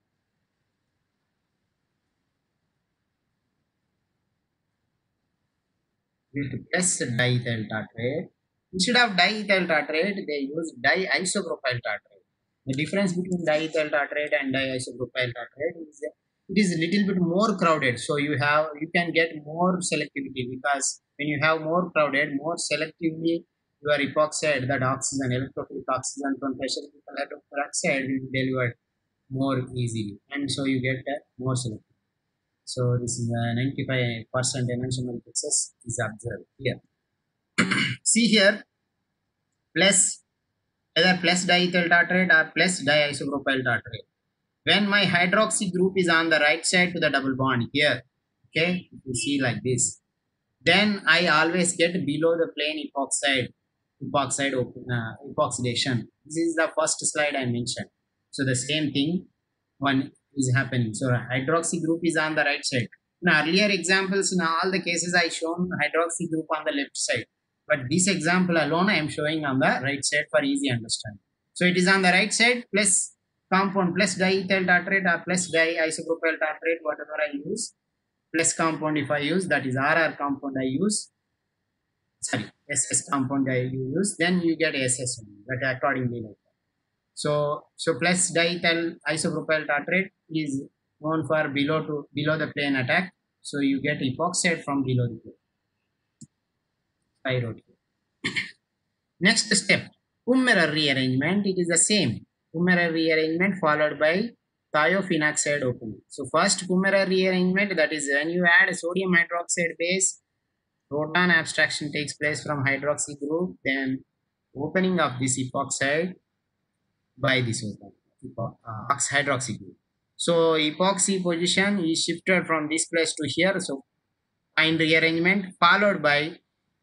Speaker 1: with plus diethyl tartrate. Instead of diethyl tartrate, they use diisopropyl tartrate. The difference between diethyl tartrate and diisopropyl tartrate is it is a little bit more crowded. So you can get more selectivity, because when you have more crowded, more selectively your epoxide, that oxygen, electrophilic oxygen from pressure hydroxide will be delivered more easily, and so you get more selectivity. So this is a 95% dimensional success is observed here. See here, plus either plus diethyl tartrate or plus diisopropyl tartrate. When my hydroxy group is on the right side to the double bond here, okay, you see like this, then I always get below the plane epoxide epoxidation. This is the first slide I mentioned. So the same thing one is happening. So hydroxy group is on the right side. In earlier examples, in all the cases I shown hydroxy group on the left side, but this example alone I am showing on the right side for easy understanding. So it is on the right side plus compound plus diethyl tartrate or plus diisopropyl tartrate, whatever I use, plus compound if I use, that is RR compound I use, sorry, SS compound I use, then you get SS only, that accordingly like that. So plus diethyl isopropyl tartrate is known for below the plane attack. So you get epoxide from below the plane. I wrote here. Next step, Kummerer rearrangement. It is the same. Kummerer rearrangement followed by thiophenoxide opening. So first Kummerer rearrangement, that is when you add sodium hydroxide base, proton abstraction takes place from hydroxy group, then opening of this epoxide by this hydroxy group. So epoxy position is shifted from this place to here. So find rearrangement followed by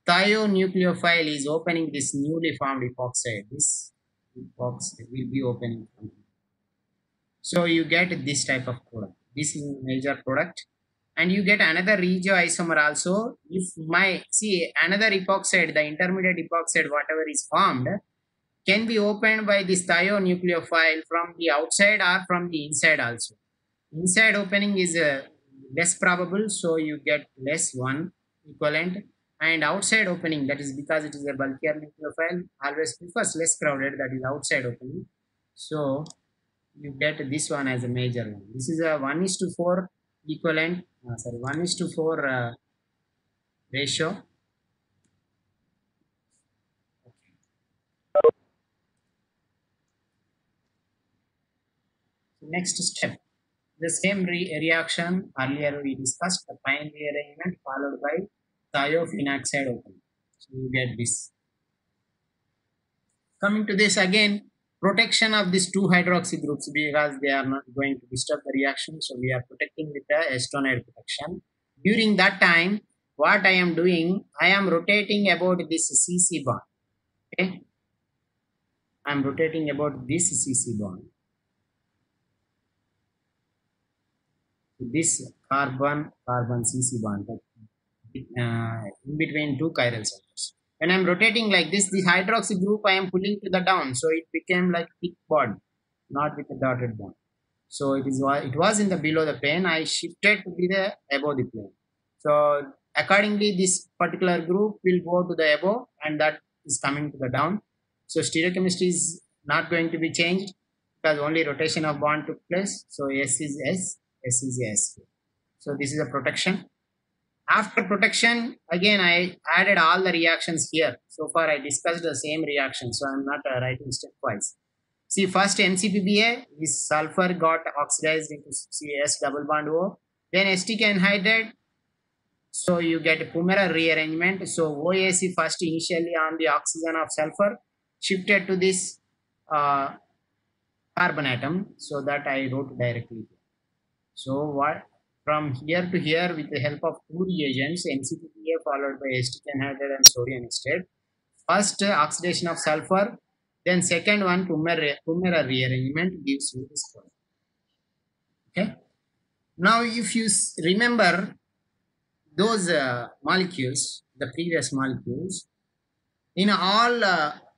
Speaker 1: thionucleophile is opening this newly formed epoxide. This epoxide will be opening. So you get this type of product. This is major product. And you get another regioisomer also. If another epoxide, the intermediate epoxide, whatever is formed, can be opened by this thionucleophile from the outside or from the inside also. Inside opening is less probable, so you get less one equivalent. And outside opening, that is because it is a bulkier nucleophile, always prefers less crowded, that is outside opening. So you get this one as a major one. This is a 1:4 equivalent, 1:4 ratio. Next step, the same reaction earlier we discussed, the fine rearrangement followed by thiophenoxide opening. So you get this. Coming to this again, protection of these two hydroxy groups because they are not going to disturb the reaction. So we are protecting with the acetonide protection. During that time, what I am doing, I am rotating about this CC bond. Okay, I am rotating about this CC bond. This carbon CC bond in between two chiral centers. When I am rotating like this, the hydroxy group I am pulling to the down, so it became like thick bond, not with a dotted bond. So it was in the below the plane. I shifted to be the above the plane. So accordingly, this particular group will go to the above, and that is coming to the down. So stereochemistry is not going to be changed because only rotation of bond took place. So S is S, S is S. So this is a protection. After protection, again I added all the reactions here. So far I discussed the same reaction, so I'm not writing stepwise. See, first NCPBA, this sulfur got oxidized into CS double bond O, then STK anhydride. So you get a Kummerer rearrangement. So OAC first initially on the oxygen of sulfur shifted to this carbon atom. So that I wrote directly here. So what from here to here with the help of two reagents, NCPBA followed by acetic anhydride and sodium acetate. First oxidation of sulfur, then second one Kummerer rearrangement gives you this product. Okay. Now if you remember those molecules, the previous molecules, in all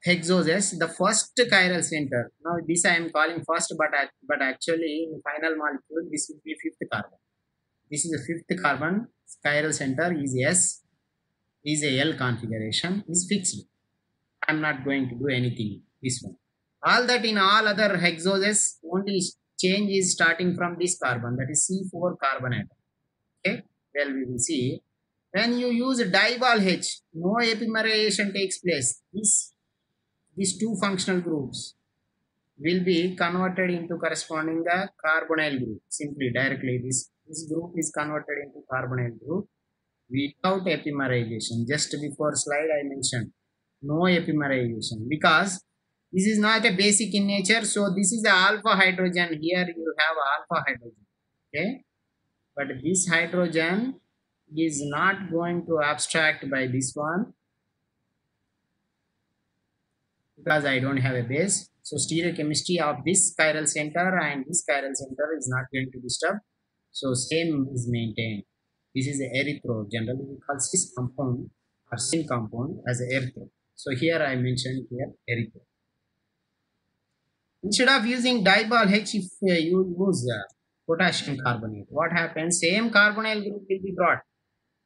Speaker 1: hexoses, the first chiral center, now this I am calling first, but actually in final molecule this will be fifth carbon. This is the fifth carbon, chiral center is S, is a L configuration, is fixed. I am not going to do anything this one. All that in all other hexoses, only change is starting from this carbon, that is C4 carbon atom. Okay, well we will see. When you use diball H, no epimerization takes place. These two functional groups will be converted into corresponding the carbonyl group. Simply directly this group is converted into carbonyl group without epimerization. Just before slide I mentioned no epimerization because this is not a basic in nature. So this is the alpha hydrogen. Here you have alpha hydrogen. Okay, but this hydrogen is not going to abstract by this one. because I don't have a base. So stereochemistry of this chiral center and this chiral center is not going to disturb. So same is maintained. This is a erythro. Generally we call cis compound or syn compound as a erythro. So here I mentioned here erythro. Instead of using diball H, if you use potassium carbonate, what happens? Same carbonyl group will be brought.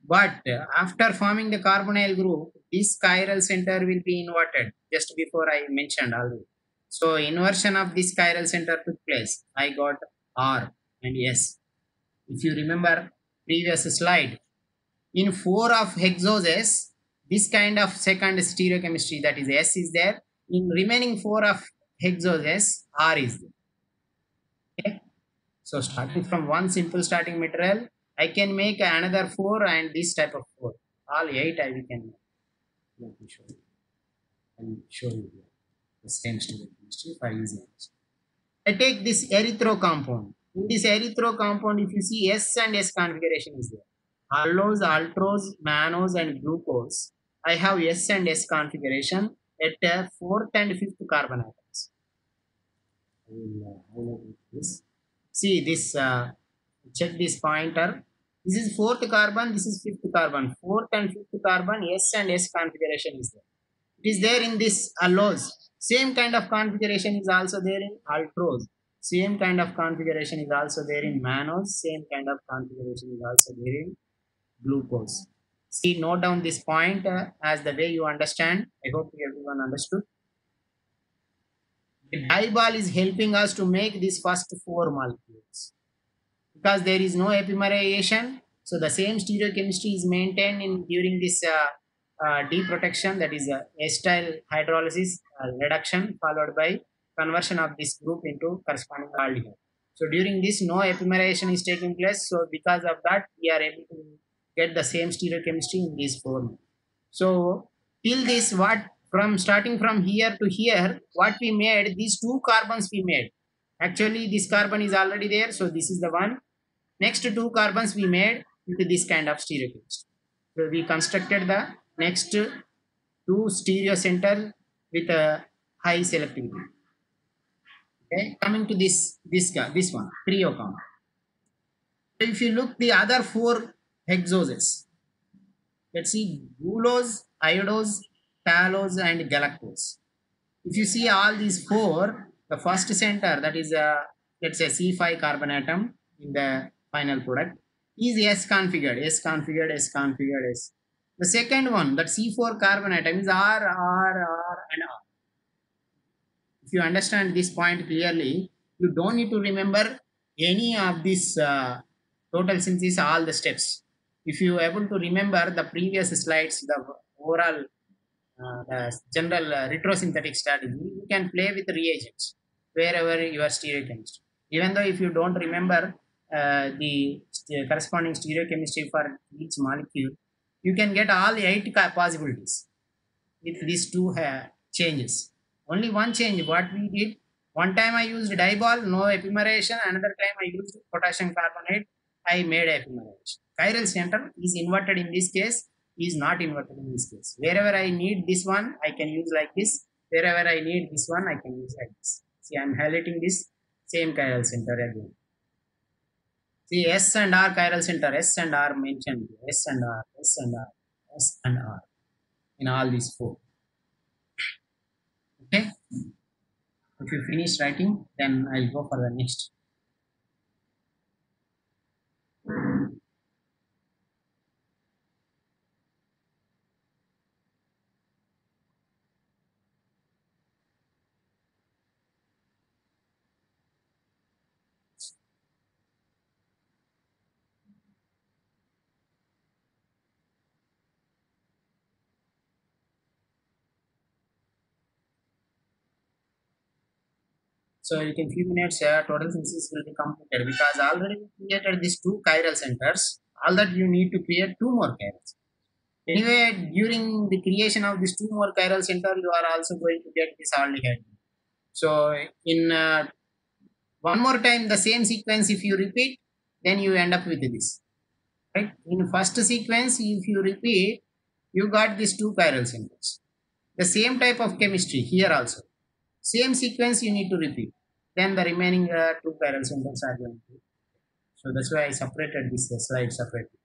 Speaker 1: But after forming the carbonyl group, this chiral center will be inverted, just before I mentioned already. So inversion of this chiral center took place. I got R and S. If you remember previous slide, in 4 of hexoses, this kind of second stereochemistry, that is S is there. In remaining 4 of hexoses, R is there. Okay? So starting from one simple starting material, I can make another 4 and this type of 4. All 8 I can make. Let me show you. And show you here the same stereochemistry for easy understanding. I take this erythro compound. In this erythro compound, if you see S and S configuration is there. Allose, altros, mannose, and glucose. I have S and S configuration at 4th and 5th carbon atoms. I will highlight this. See this. Check this pointer. This is 4th carbon. This is 5th carbon. 4th and 5th carbon. S and S configuration is there. It is there in this allose. Same kind of configuration is also there in altros. Same kind of configuration is also there in mannose. Same kind of configuration is also there in glucose. See, note down this point as the way you understand. I hope everyone understood. The diball is helping us to make these first 4 molecules. Because there is no epimerization, so the same stereochemistry is maintained in during this deprotection, that is acetyl hydrolysis reduction followed by conversion of this group into corresponding aldehyde. So during this, no epimerization is taking place. So because of that, we are able to get the same stereochemistry in this form. So till this, what from starting from here to here, what we made, these 2 carbons we made. Actually, this carbon is already there, so this is the one. Next 2 carbons we made into this kind of stereochemistry. So we constructed the next 2 stereo center with a high selectivity. Okay, coming to this one, trio compound. So if you look the other 4 hexoses, let's see glucose, iodose, talose, and galactose. If you see all these 4, the first center, that is let's say C5 carbon atom in the final product, is S configured, S configured, S configured, S. The second one, that C4 carbon atom, is R, and R. If you understand this point clearly, you don't need to remember any of this total synthesis, all the steps. If you are able to remember the previous slides, the overall the general retrosynthetic strategy, you can play with reagents wherever you are stereochemistry. Even though if you don't remember the corresponding stereochemistry for each molecule, you can get all 8 possibilities with these 2 changes. Only one change, what we did, one time I used diball, no epimerization, another time I used potassium carbonate, I made epimerization. Chiral center is inverted in this case, is not inverted in this case. Wherever I need this one, I can use like this. Wherever I need this one, I can use like this. See, I am highlighting this same chiral center again. See, S and R chiral center, S and R mentioned, S and R, S and R, S and R in all these 4. Okay. If you finish writing, then I'll go for the next. So you can few minutes total synthesis will be completed, because already we created these 2 chiral centers. All that you need to create 2 more chirals. Anyway, during the creation of these 2 more chiral center, you are also going to get this aldehyde. So in one more time the same sequence, if you repeat, then you end up with this. Right? In first sequence, if you repeat, you got these 2 chiral centers. The same type of chemistry here also. Same sequence you need to repeat. Then the remaining two chiral centers are going to. So that's why I separated this slide separately.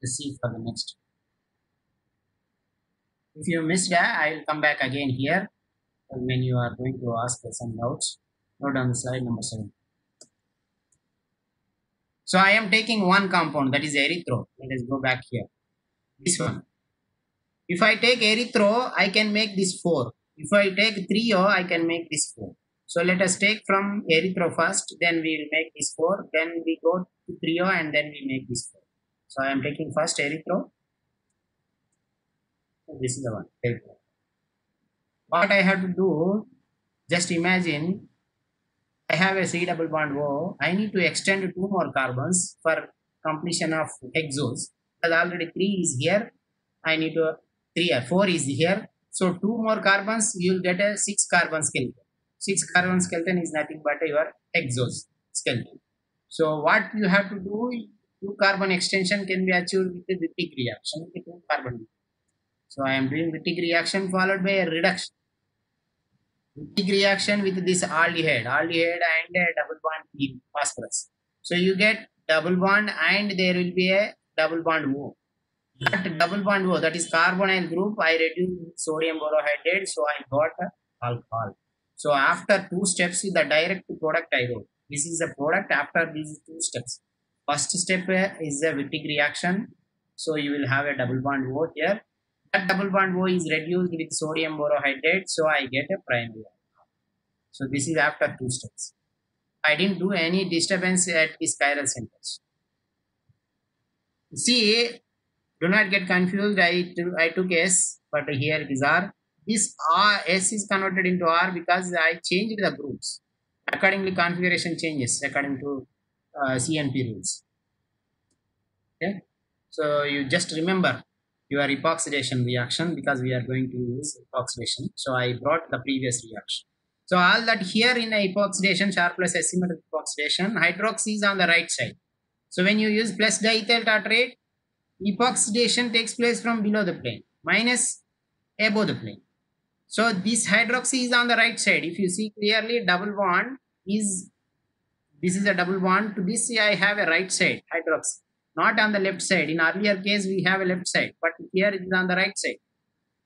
Speaker 1: Let's see for the next. If you missed that, I will come back again here when you are going to ask some doubts. Note on the slide number 7. So I am taking one compound, that is erythro. Let us go back here. This one. If I take erythro, I can make this 4. If I take 3O, I can make this 4. So let us take from erythro first, then we will make this 4, then we go to 3O and then we make this 4. So I am taking first erythro. So this is the one. Erythro. What I have to do, just imagine I have a C double bond O. I need to extend 2 more carbons for completion of hexose. Because already 3 is here. I need to 4 is here. So 2 more carbons, you will get a 6 carbon skeleton. 6 carbon skeleton is nothing but your hexose skeleton. So what you have to do, 2 carbon extension can be achieved with the Wittig reaction with 2 carbon. So I am doing Wittig reaction followed by a reduction. Wittig reaction with this aldehyde and a double bond phosphorus. So you get double bond and there will be a double bond O. That double bond O, that is carbonyl group, I reduced sodium borohydride, so I got alcohol. So after 2 steps, the direct product I wrote. This is the product after these 2 steps. First step is a Wittig reaction. So you will have a double bond O here. That double bond O is reduced with sodium borohydride, so I get a primary alcohol. So this is after 2 steps. I didn't do any disturbance at these chiral centers. See, do not get confused. I took S, but here it is R. This S is converted into R because I changed the groups. Accordingly, configuration changes according to CNP rules. Okay, so you just remember your epoxidation reaction because we are going to use epoxidation. So I brought the previous reaction. So all that here in a epoxidation, Char plus asymmetric epoxidation, hydroxy is on the right side. So when you use plus diethyl tartrate, epoxidation takes place from below the plane minus above the plane. So this hydroxy is on the right side. If you see clearly, double bond is, this is a double bond. To this I have a right side hydroxy, not on the left side. In earlier case we have a left side, but here it is on the right side.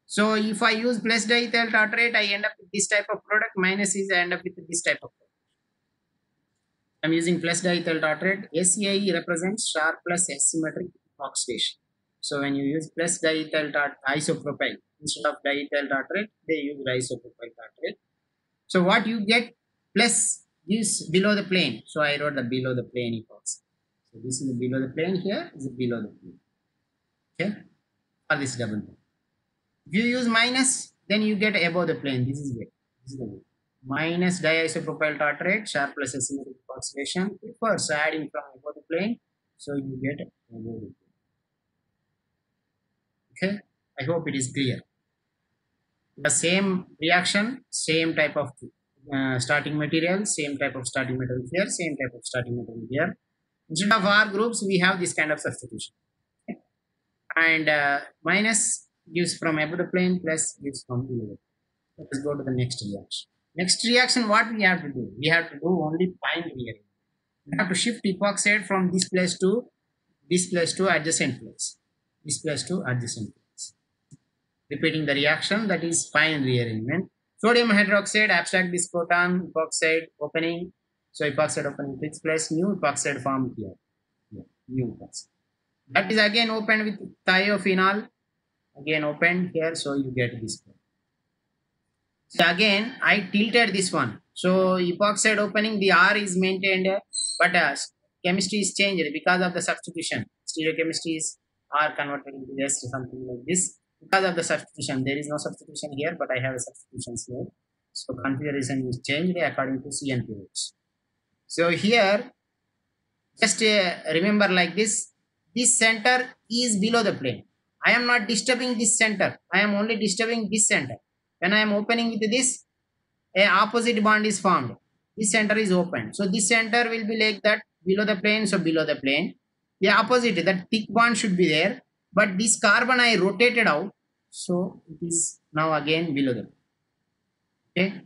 Speaker 1: So if I use plus diethyl tartrate, I end up with this type of product. Minus is I end up with this type of product. I'm using plus diethyl tartrate. ACI represents Char plus asymmetric oxidation. So when you use plus diethyl isopropyl instead of diethyl tartrate, they use isopropyl tartrate. So what you get, plus is below the plane. So I wrote the below the plane epoxy. So this is the below the plane, here is the below the plane. Okay, for this double bond. If you use minus, then you get above the plane. This is way. This is the way. Minus diisopropyl tartrate, Char plus asymmetric oxidation. First adding from above the plane, so you get above the plane. Okay, I hope it is clear. The same reaction, same type of starting material, same type of starting material here, same type of starting material here. Instead of R groups, we have this kind of substitution. Okay. And minus gives from above the plane, plus gives from below. Let us go to the next reaction. Next reaction, what we have to do? We have to do only Pine rearrangement. We have to shift epoxide from this place to adjacent place. This place to adjacent place. Repeating the reaction, that is Pine rearrangement. Sodium hydroxide, abstract this proton, epoxide opening. So epoxide opening takes place, new epoxide formed here. New epoxide. That is again opened with thiophenol. Again opened here, so you get this one. So again, I tilted this one. So epoxide opening, the R is maintained, but chemistry is changed because of the substitution. Stereochemistries are converted into this, something like this. Because of the substitution, there is no substitution here, but I have a substitution here. So configuration is changed according to CNP rules. So here, just remember like this. This center is below the plane. I am not disturbing this center. I am only disturbing this center. When I am opening with this, a opposite bond is formed. This center is open. So this center will be like that, below the plane. So below the plane. The opposite, that thick bond should be there, but this carbon I rotated out, so it is now again below the. Okay,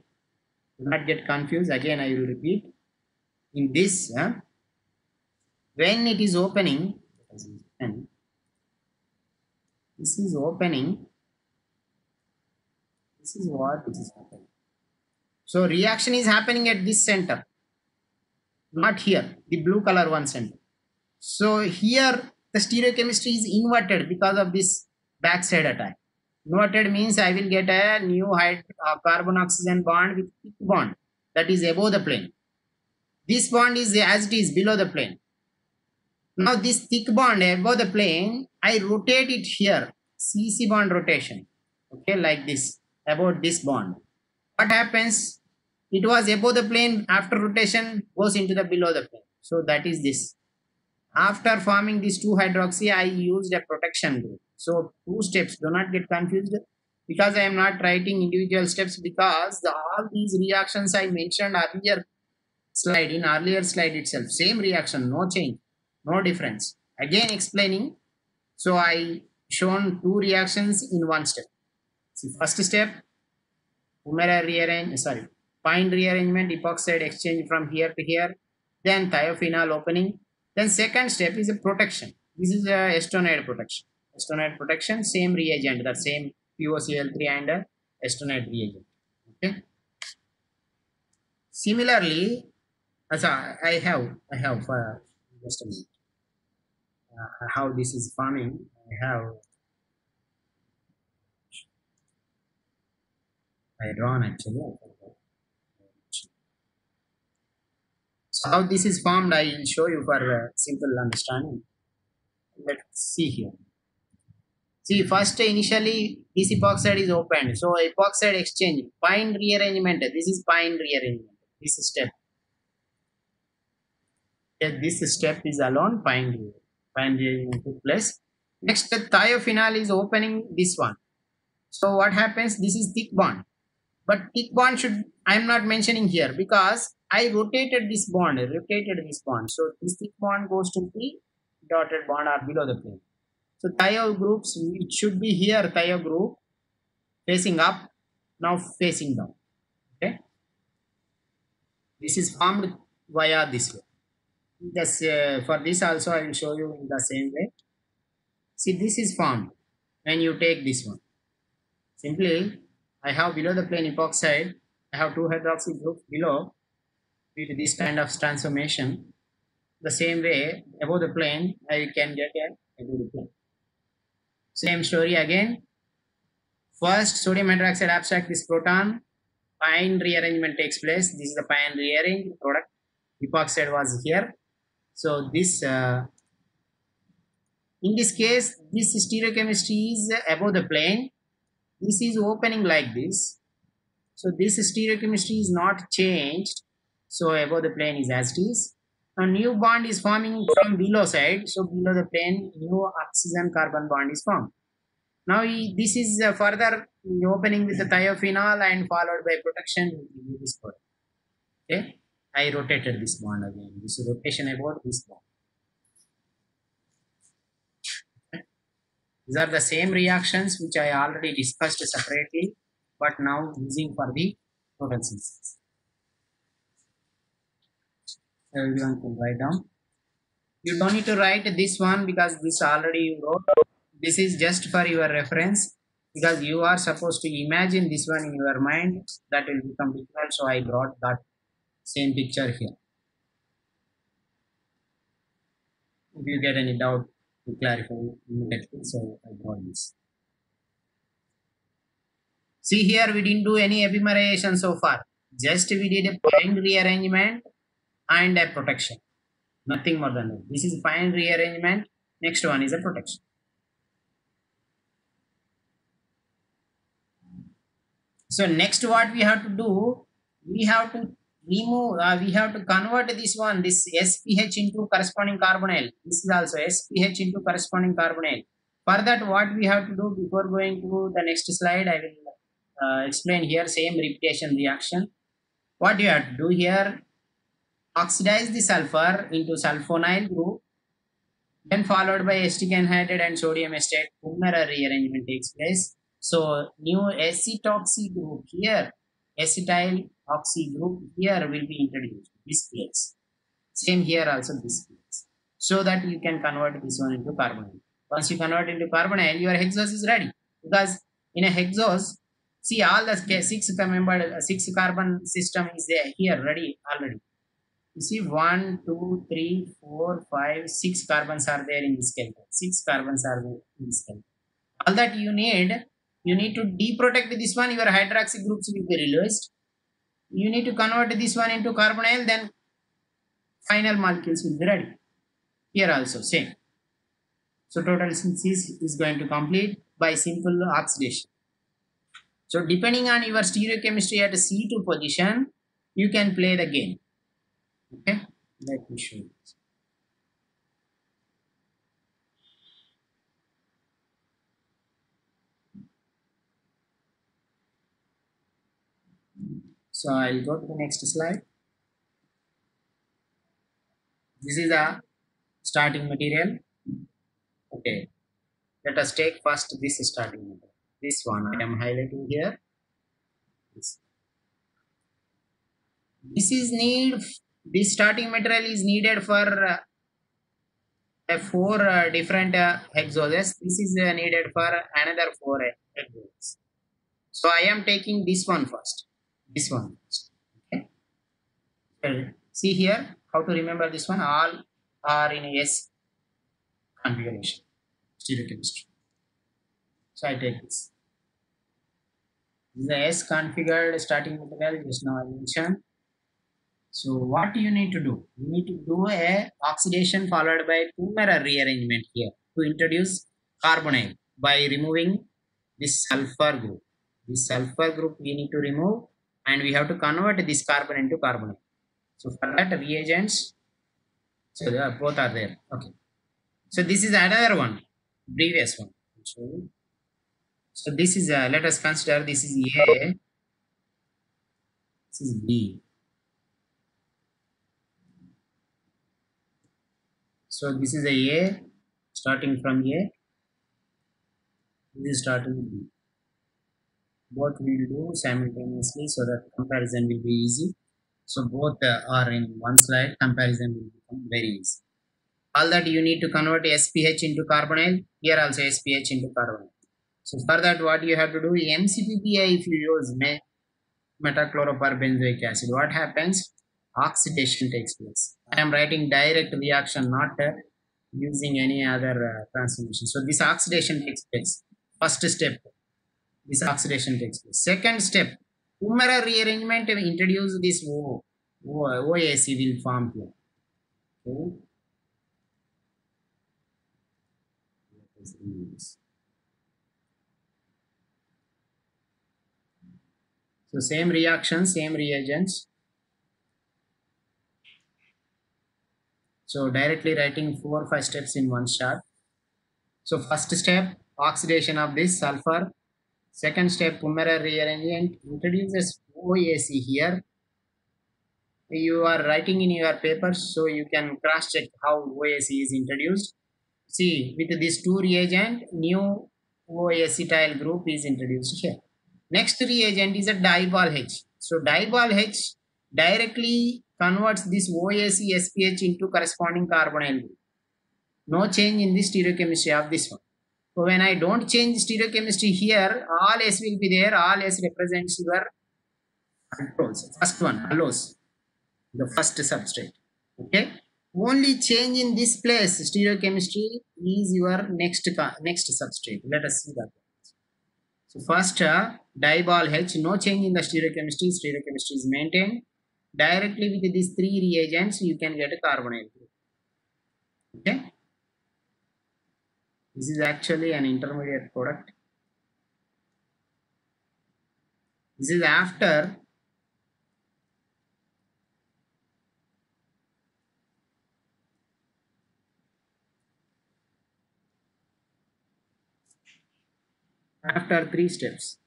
Speaker 1: do not get confused. Again, I will repeat. In this, when it is opening, and this is opening, this is what it is happening. So reaction is happening at this center, not here, the blue color one center. So here the stereochemistry is inverted because of this backside attack. Inverted means I will get a new carbon oxygen bond with thick bond that is above the plane. This bond is as it is below the plane. Now this thick bond above the plane, I rotate it here, CC bond rotation. Okay, like this, about this bond. What happens? It was above the plane, after rotation goes into the below the plane. So that is this. After forming this 2-hydroxy, I used a protection group. So 2 steps, do not get confused, because I am not writing individual steps, because all these reactions I mentioned earlier slide, in earlier slide itself, same reaction, no change, no difference. Again explaining. So I shown 2 reactions in 1 step. See, first step, fumarate pine rearrangement, epoxide exchange from here to here, then thiophenol opening. Then second step is a protection. This is a estonide protection. Estonide protection, same reagent, the same POCl3 and estonide reagent. Okay. Similarly, so I have just a minute. How this is forming. I drawn actually. So how this is formed, I will show you for simple understanding. Let's see here. See, first initially this epoxide is opened. So epoxide exchange, pine rearrangement. This is pine rearrangement. This step. Okay, this step is alone pine rearrangement took place. Next, the thiophenol is opening this one. So what happens? This is thick bond. But thick bond should, I am not mentioning here, because I rotated this bond. So this thick bond goes to the dotted bond or below the plane. So thio groups, it should be here, thio group facing up, now facing down. Okay. This is formed via this way. This, for this also I will show you in the same way. See, this is formed when you take this one. Simply, I have below the plane epoxide, I have 2-hydroxy group below with this kind of transformation. The same way, above the plane, I can get above the plane. Same story again. First, sodium hydroxide abstract this proton, pine rearrangement takes place. This is the pine rearranged product. Epoxide was here. So this, in this case, this stereochemistry is above the plane. This is opening like this. So this stereochemistry is not changed. So above the plane is as it is. A new bond is forming from below side. So below the plane, new oxygen carbon bond is formed. Now this is further opening with the thiophenol and followed by protection with this product. Okay, I rotated this bond again. This is rotation about this bond. Okay. These are the same reactions which I already discussed separately, but now using for the total synthesis. Everyone can write down. You don't need to write this one because this already you wrote. This is just for your reference, because you are supposed to imagine this one in your mind. That will become difficult. So I brought that same picture here. If you get any doubt, to clarify immediately. So I brought this. See here, we didn't do any epimerization so far. Just we did a pine rearrangement and a protection. Nothing more than that. This is pine rearrangement. Next one is a protection. So next what we have to do, we have to remove, we have to convert this one, this SPH into corresponding carbonyl. This is also SPH into corresponding carbonyl. For that, what we have to do before going to the next slide, I will explain here, same repetition reaction. What you have to do here, oxidize the sulfur into sulfonyl group Then followed by acetic anhydride and sodium acetate, polymer rearrangement takes place. So new acetoxy group here, acetyl oxy group here will be introduced. This place. Same here also this place. So that you can convert this one into carbonyl. Once you convert into carbonyl, your hexose is ready. Because in a hexose, see all the six carbon system is there here ready already. You see, 1, 2, 3, 4, 5, 6 carbons are there in this chemical. 6 carbons are there in this chemical. All that you need to deprotect this one, your hydroxy groups will be released. You need to convert this one into carbonyl, then final molecules will be ready. Here also, same. So total synthesis is going to complete by simple oxidation. So depending on your stereochemistry at C2 position, you can play the game. Okay, let me show you. So I'll go to the next slide. This is a starting material. Okay, let us take first this starting material. This one I am highlighting here. This is need. This starting material is needed for four different hexoses. This is needed for another four hexoses. So I am taking this one first. This one first. Okay. See here how to remember this one. All are in S configuration. Stereochemistry. So I take this. This is the S configured starting material just now I mentioned. So what you need to do? You need to do a oxidation followed by polymer rearrangement here to introduce carbonyl by removing this sulfur group. This sulfur group we need to remove and we have to convert this carbon into carbonyl. So for that reagents, so both are there. Okay. So this is another one, previous one. So this is let us consider this is A, this is B. So this is a starting from A. This is starting with B. Both we will do simultaneously so that comparison will be easy. So both are in one slide. Comparison will become very easy. All that you need to convert SPH into carbonyl. Here also SPH into carbonyl. So for that, what you have to do MCPPI if you use metachloroperbenzoic acid. What happens? Oxidation takes place. I am writing direct reaction, not using any other transformation. So this oxidation takes place. First step, this oxidation takes place. Second step, polymer rearrangement introduce this OAC will form here. Okay. So same reaction, same reagents. So directly writing 4 or 5 steps in one shot. So first step, oxidation of this sulfur. Second step, polymer rearrangement introduces OAC here. You are writing in your papers, so you can cross check how OAC is introduced. See, with these two reagent, new OAcetyl group is introduced here. Next reagent is a dibol H. So dibol H directly converts this OAC SPH into corresponding carbonyl group. No change in the stereochemistry of this one. So when I don't change stereochemistry here, all S will be there. All S represents your controls. First one, allose, the first substrate. Okay. Only change in this place, stereochemistry, is your next substrate. Let us see that. So first, dibol H, no change in the stereochemistry. Stereochemistry is maintained. Directly with these three reagents, you can get a carbonyl group. Okay. This is actually an intermediate product. This is after three steps.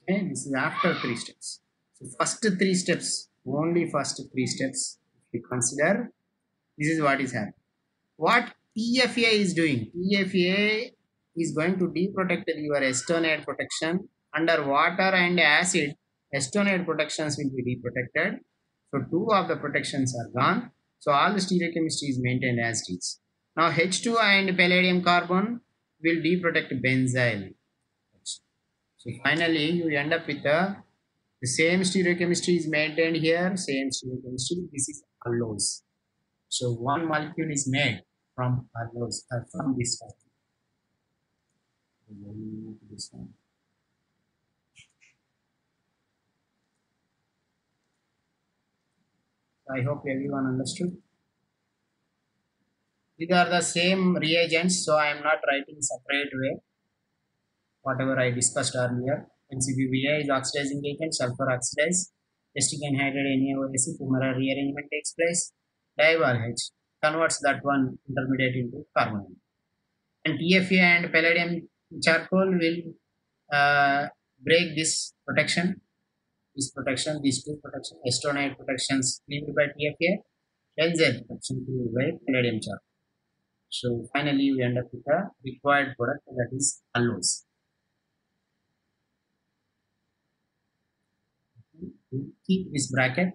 Speaker 1: Okay, this is after 3 steps. So first 3 steps, only first 3 steps. If we consider, this is what is happening. What TFA is doing? TFA is going to deprotect your acetonide protection. Under water and acid, acetonide protections will be deprotected. So two of the protections are gone. So all the stereochemistry is maintained as it is. Now H2 and palladium carbon will deprotect benzyl. So finally you end up with the same stereochemistry is maintained here, same stereochemistry. This is allose. So one molecule is made from allose, from this type. This one. I hope everyone understood. These are the same reagents, so I am not writing separate way. Whatever I discussed earlier. NCBVA is oxidizing agent, sulfur oxidized, acetic anhydride NaOH, fumarate rearrangement takes place, diol H converts that one intermediate into carbon. And TFA and palladium charcoal will break this protection, these two protection, acetonide protections cleaved by TFA, benzyl protection cleaved by palladium charcoal. So finally we end up with a required product, that is allose. Keep this bracket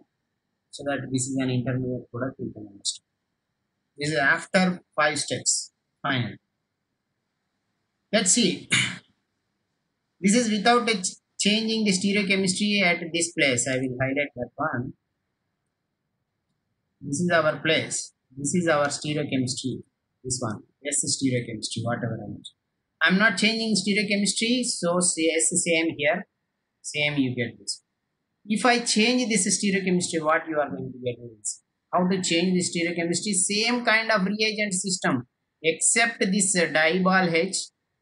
Speaker 1: so that this is an intermediate product you can understand. This is after 5 steps. Final. Let's see. This is without changing the stereochemistry at this place. I will highlight that one. This is our place. This is our stereochemistry. This one. Yes, stereochemistry, whatever I mentioned. I'm not changing stereochemistry, so yes, same here. Same you get this. If I change this stereochemistry, what you are going to get is how to change the stereochemistry? Same kind of reagent system, except this diol H,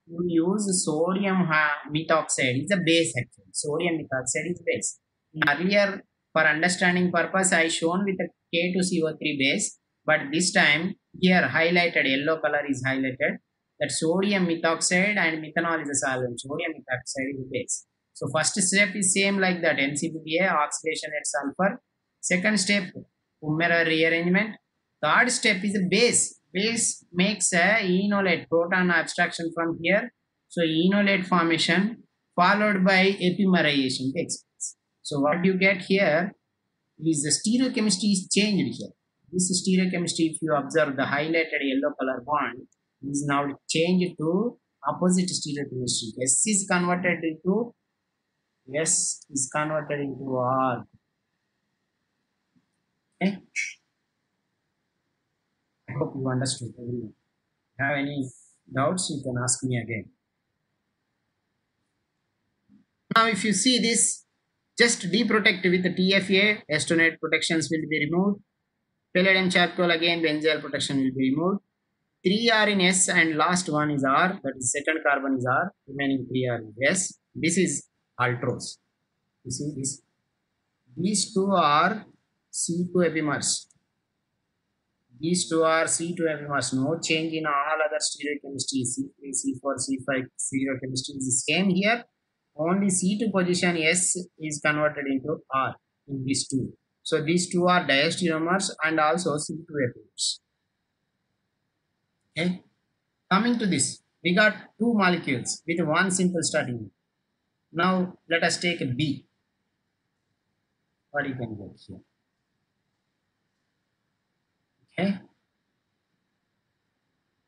Speaker 1: you use sodium methoxide. It's a base actually. Sodium methoxide is base. Earlier, for understanding purpose, I shown with a K2CO3 base, but this time here highlighted, yellow color is highlighted, that sodium methoxide and methanol is a solvent. Sodium methoxide is a base. So first step is same like that, NCBVA, oxidation at sulfur. Second step, fumarate rearrangement. Third step is a base. Base makes a enolate, proton abstraction from here. So enolate formation followed by epimerization takes place. So what you get here is the stereochemistry is changed here. This stereochemistry, if you observe the highlighted yellow color bond, is now changed to opposite stereochemistry. S is converted into R. Okay. I hope you understood everyone. If you have any doubts, you can ask me again. Now, if you see this, just deprotect with the TFA, acetonide protections will be removed. Palladium charcoal, again, benzyl protection will be removed. 3 are in S and last one is R, that is second carbon is R, remaining 3 are in S. This is altrose. You see this? These two are C2 epimers. These two are C2 epimers. No change in all other stereochemistry. C3, C4, C5 stereochemistry is the same here. Only C2 position S is converted into R in these two. So these two are diastereomers and also C2 epimers. Okay. Coming to this, we got two molecules with one simple starting. Now let us take a B. What you can get here? Okay.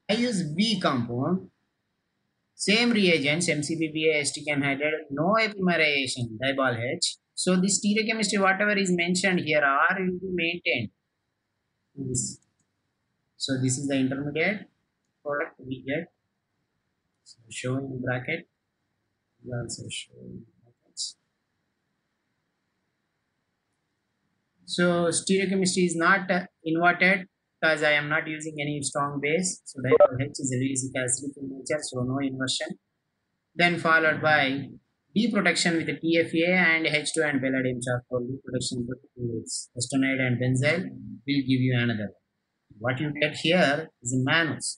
Speaker 1: I use B compound. Same reagents, MCBVA, acetic anhydride, no epimerization, diol H. So this stereochemistry, whatever is mentioned here, R will be maintained. So this is the intermediate product we get. So showing in bracket. We also show in brackets. So stereochemistry is not inverted because I am not using any strong base. So diol H is a basic acidic in nature, so no inversion. Then followed by deprotection with the TFA and H2 and palladium charcoal. Deprotection with acetonide and benzyl will give you another one. What you get here is a mannose.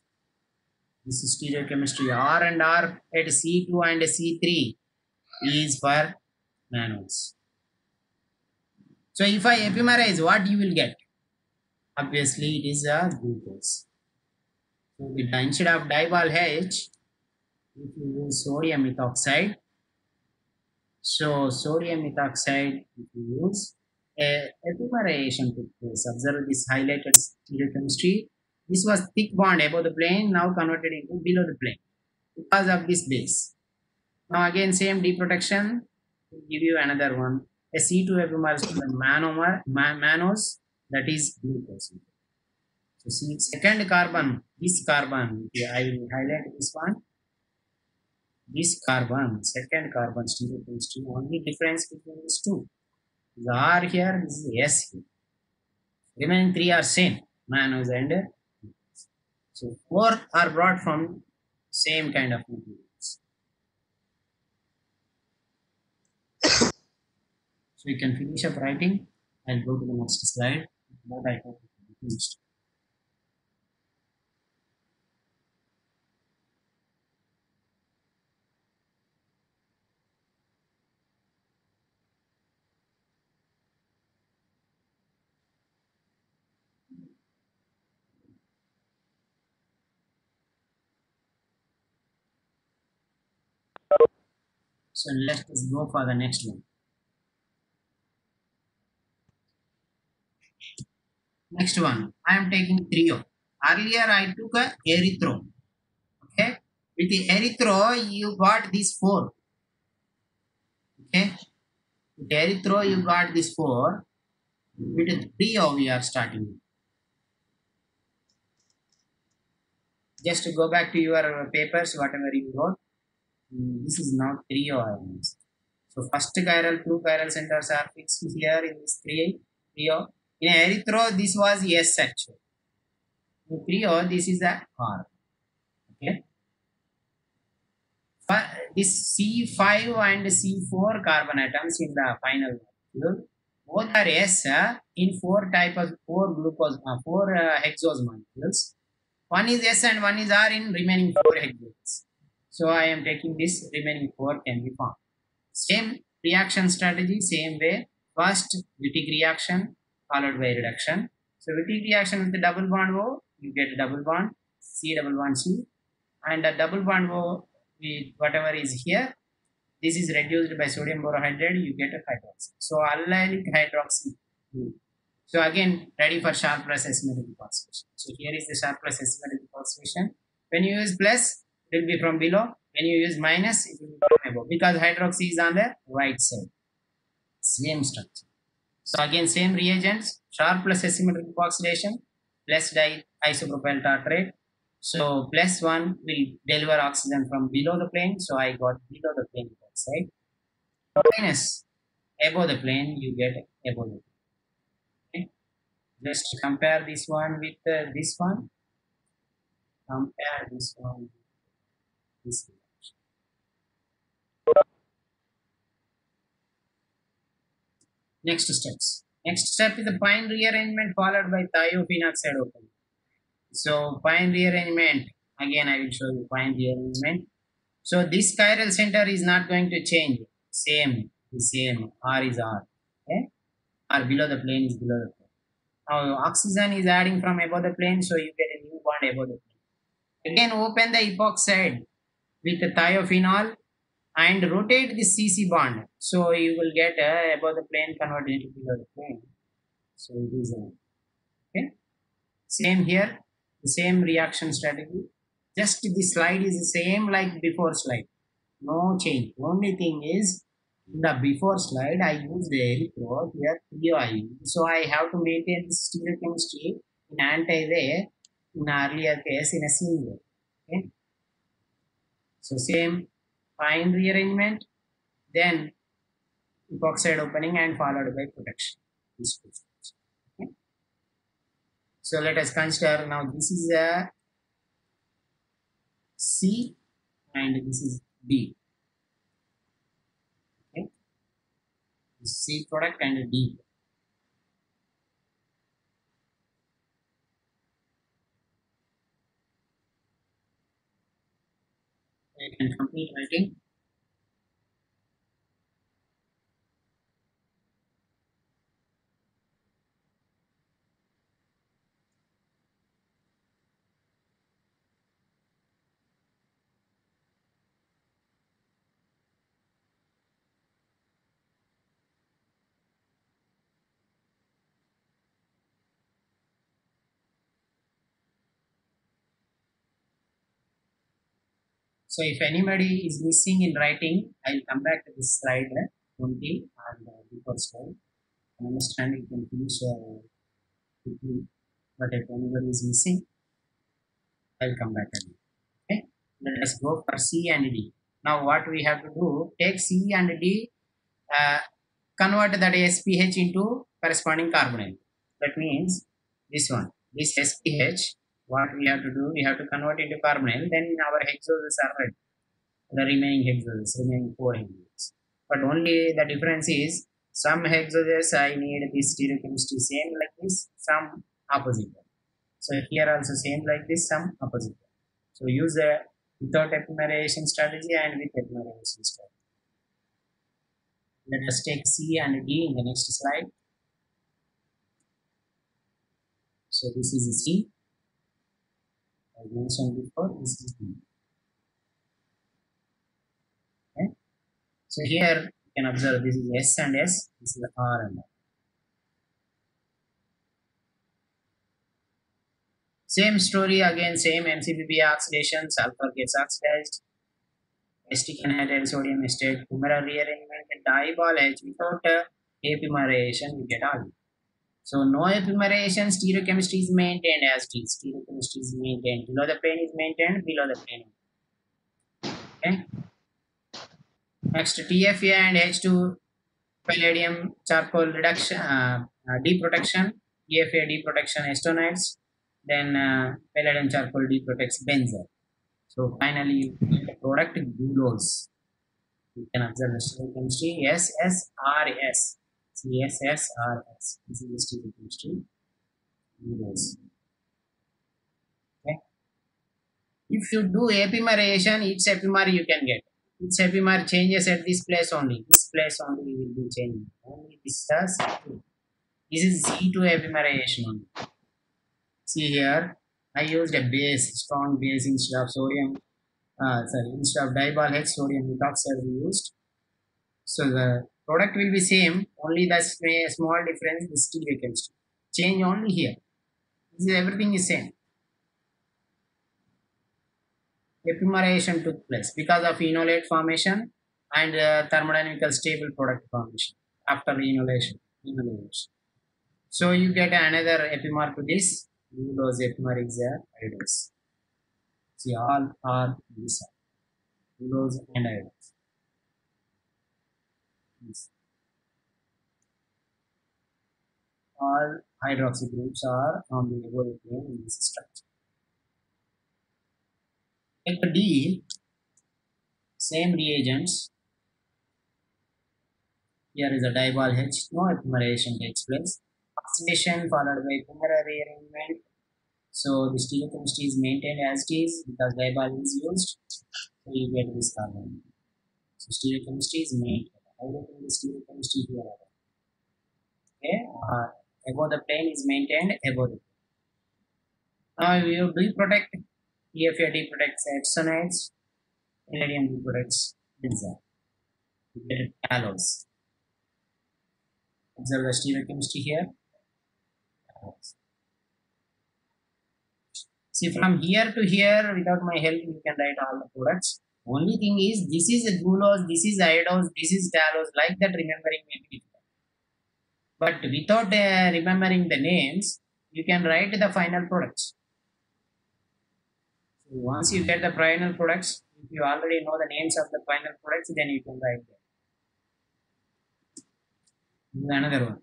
Speaker 1: This is stereochemistry. R and R at C2 and C3 is for mannose. So if I epimerize, what you will get? Obviously it is a glucose. So instead of diol H, if you use sodium methoxide, so sodium methoxide, if you use a epimerization took place. Observe this highlighted stereochemistry. This was thick bond above the plane, now converted into below the plane because of this base. Now again same deprotection, give you another one. A C2 epimer mannose, that is glucose. So see second carbon, this carbon, I will highlight this one. This carbon, second carbon stereochemistry, only difference between these two. The R here, this is S here. Remaining three are same, mannose and so four are brought from same kind of materials. So you can finish up writing. I'll go to the next slide. What I hope it will be finished. So let's just go for the next one. Next one, I am taking trio. Earlier I took a erythro. Okay, with the erythro you got this four. Okay, with erythro you got this four. With the trio we are starting. Just to go back to your papers, whatever you wrote. This is not trio ions. So first chiral, two chiral centers are fixed here in this trio. In erythro, this was S actually. In trio, this is a R. Okay. This C5 and C4 carbon atoms in the final molecule, both are S in four glucose, four hexose molecules. One is S and one is R in remaining four hexoses. So I am taking this remaining four can be found. Same reaction strategy, same way. First Wittig reaction followed by reduction. So Wittig reaction with the double bond O, you get a double bond C double bond C, and a double bond O with whatever is here. This is reduced by sodium borohydride, you get a hydroxy. So allylic hydroxy. So again, ready for Sharpless asymmetric phosphation. So here is the Sharpless asymmetric phosphation. When you use plus, it will be from below. When you use minus, it will be from above because hydroxy is on the right side. Same structure. So again, same reagents, Sharpless asymmetric oxidation plus isopropyl tartrate. So plus one will deliver oxygen from below the plane. So I got below the plane side. Minus above the plane, you get above the plane. Okay. Just compare this one with this one. Compare this one with this one. Next steps. Next step is the pine rearrangement followed by thiophenoxide opening. So pine rearrangement, again I will show you pine rearrangement. So this chiral center is not going to change. Same, the same. R is R. Okay? Or below the plane is below the plane. Now oxygen is adding from above the plane, so you get a new bond above the plane. Again open the epoxide with the thiophenol and rotate the CC bond. So you will get above the plane converted into below the plane. So it is okay. Same here, the same reaction strategy. Just the slide is the same like before slide. No change. Only thing is in the before slide I used the erythro, here trio I used. So I have to maintain the stereochemistry in anti-way in earlier case in a single. Okay. So same fine rearrangement, then epoxide opening and followed by protection. Okay. So let us consider now this is a C and this is D. Okay. C product and D. I can complete writing. So if anybody is missing in writing, I'll come back to this slide 20 and before slide. I understand you can finish quickly, but if anybody is missing, I'll come back again. Okay, let us go for C and D. Now what we have to do, take C and D, uh, convert that SPH into corresponding carbonyl. That means this one, this SPH, what we have to do, we have to convert into carbonyl, then our hexoses are ready, the remaining hexoses, remaining 4 hexoses. But only the difference is some hexoses I need this stereochemistry same like this, some opposite. So here also same like this, some opposite. So use a without epimerization strategy and with epimerization strategy. Let us take C and D in the next slide. So this is C. As mentioned before, this is D. Okay. So here you can observe this is S and S, this is R and R. Same story again, same MCPB oxidation, sulfur gets oxidized, acetic anhydride sodium acetate, fumarate rearrangement, diol H without epimerization, we get all. So no epimerization, stereochemistry is maintained as it is. Stereochemistry is maintained. Below the plane is maintained, below the plane. Okay. Next, TFA and H2 palladium charcoal reduction, deprotection, TFA deprotection estonides, then palladium charcoal deprotects benzene. So finally, you get the product glucose. You can observe the stereochemistry SSRS. CSSRS. This is the stereochemistry. Glucose. Okay. If you do epimerization, each epimer you can get. Each epimer changes at this place only. This place only will be changing. Only this does. This is C2 epimerization only. See here, I used a base, strong base instead of sodium. Instead of diol H, sodium methoxide we used. So the product will be same, only the small difference is stereochemistry. Change only here. Everything is same. Epimerization took place because of enolate formation and thermodynamical stable product formation after enolation. So you get another epimer to this. Those epimer is iodose. See, all are this glucose and iodose. Yes. All hydroxy groups are on the above plane in this structure. Take D, same reagents. Here is a diol H, no epimerization takes place. Oxidation followed by fumarate rearrangement. So the stereochemistry is maintained as it is because diol is used. So you get this carbon. So stereochemistry is maintained. I will bring the stereochemistry here. Okay, above the plane is maintained above the plane. Now you deprotect. TFA deprotects epsonites, palladium deprotects benzene. You get alloys. Observe the stereochemistry here. See, from here to here, without my help, you can write all the products. Only thing is, this is a glucose, this is iodose, this is talose. Like that, remembering may be difficult. But without remembering the names, you can write the final products. So once you get the final products, if you already know the names of the final products, then you can write them. This is another one.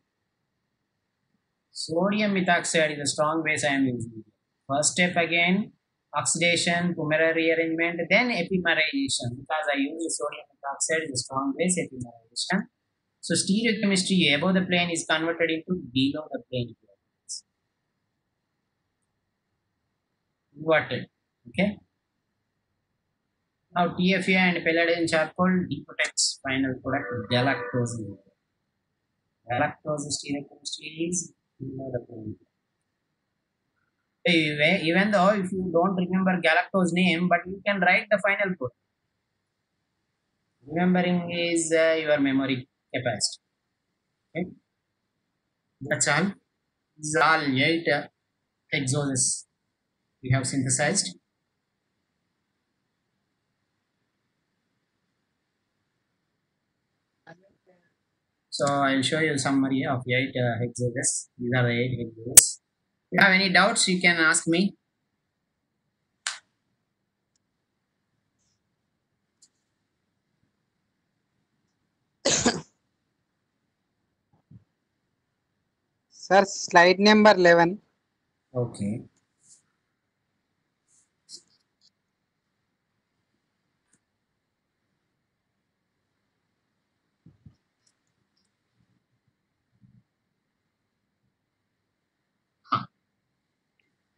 Speaker 1: Sodium methoxide is a strong base I am using. First step again, oxidation, fumarate rearrangement, then epimerization. Because I use sodium methoxide is a strong base, epimerization. So stereochemistry above the plane is converted into below the plane. Inverted. Okay. Now TFA and palladium charcoal deprotects final product galactose. Galactose stereochemistry is below the plane. Even though if you don't remember galactose name, but you can write the final product. Remembering is your memory capacity. Okay. That's all. These are all 8 hexoses we have synthesized. So I'll show you summary of 8 hexages. These are the 8 hexages. If you have any doubts, you can ask me.
Speaker 2: Sir, slide number 11.
Speaker 1: Okay.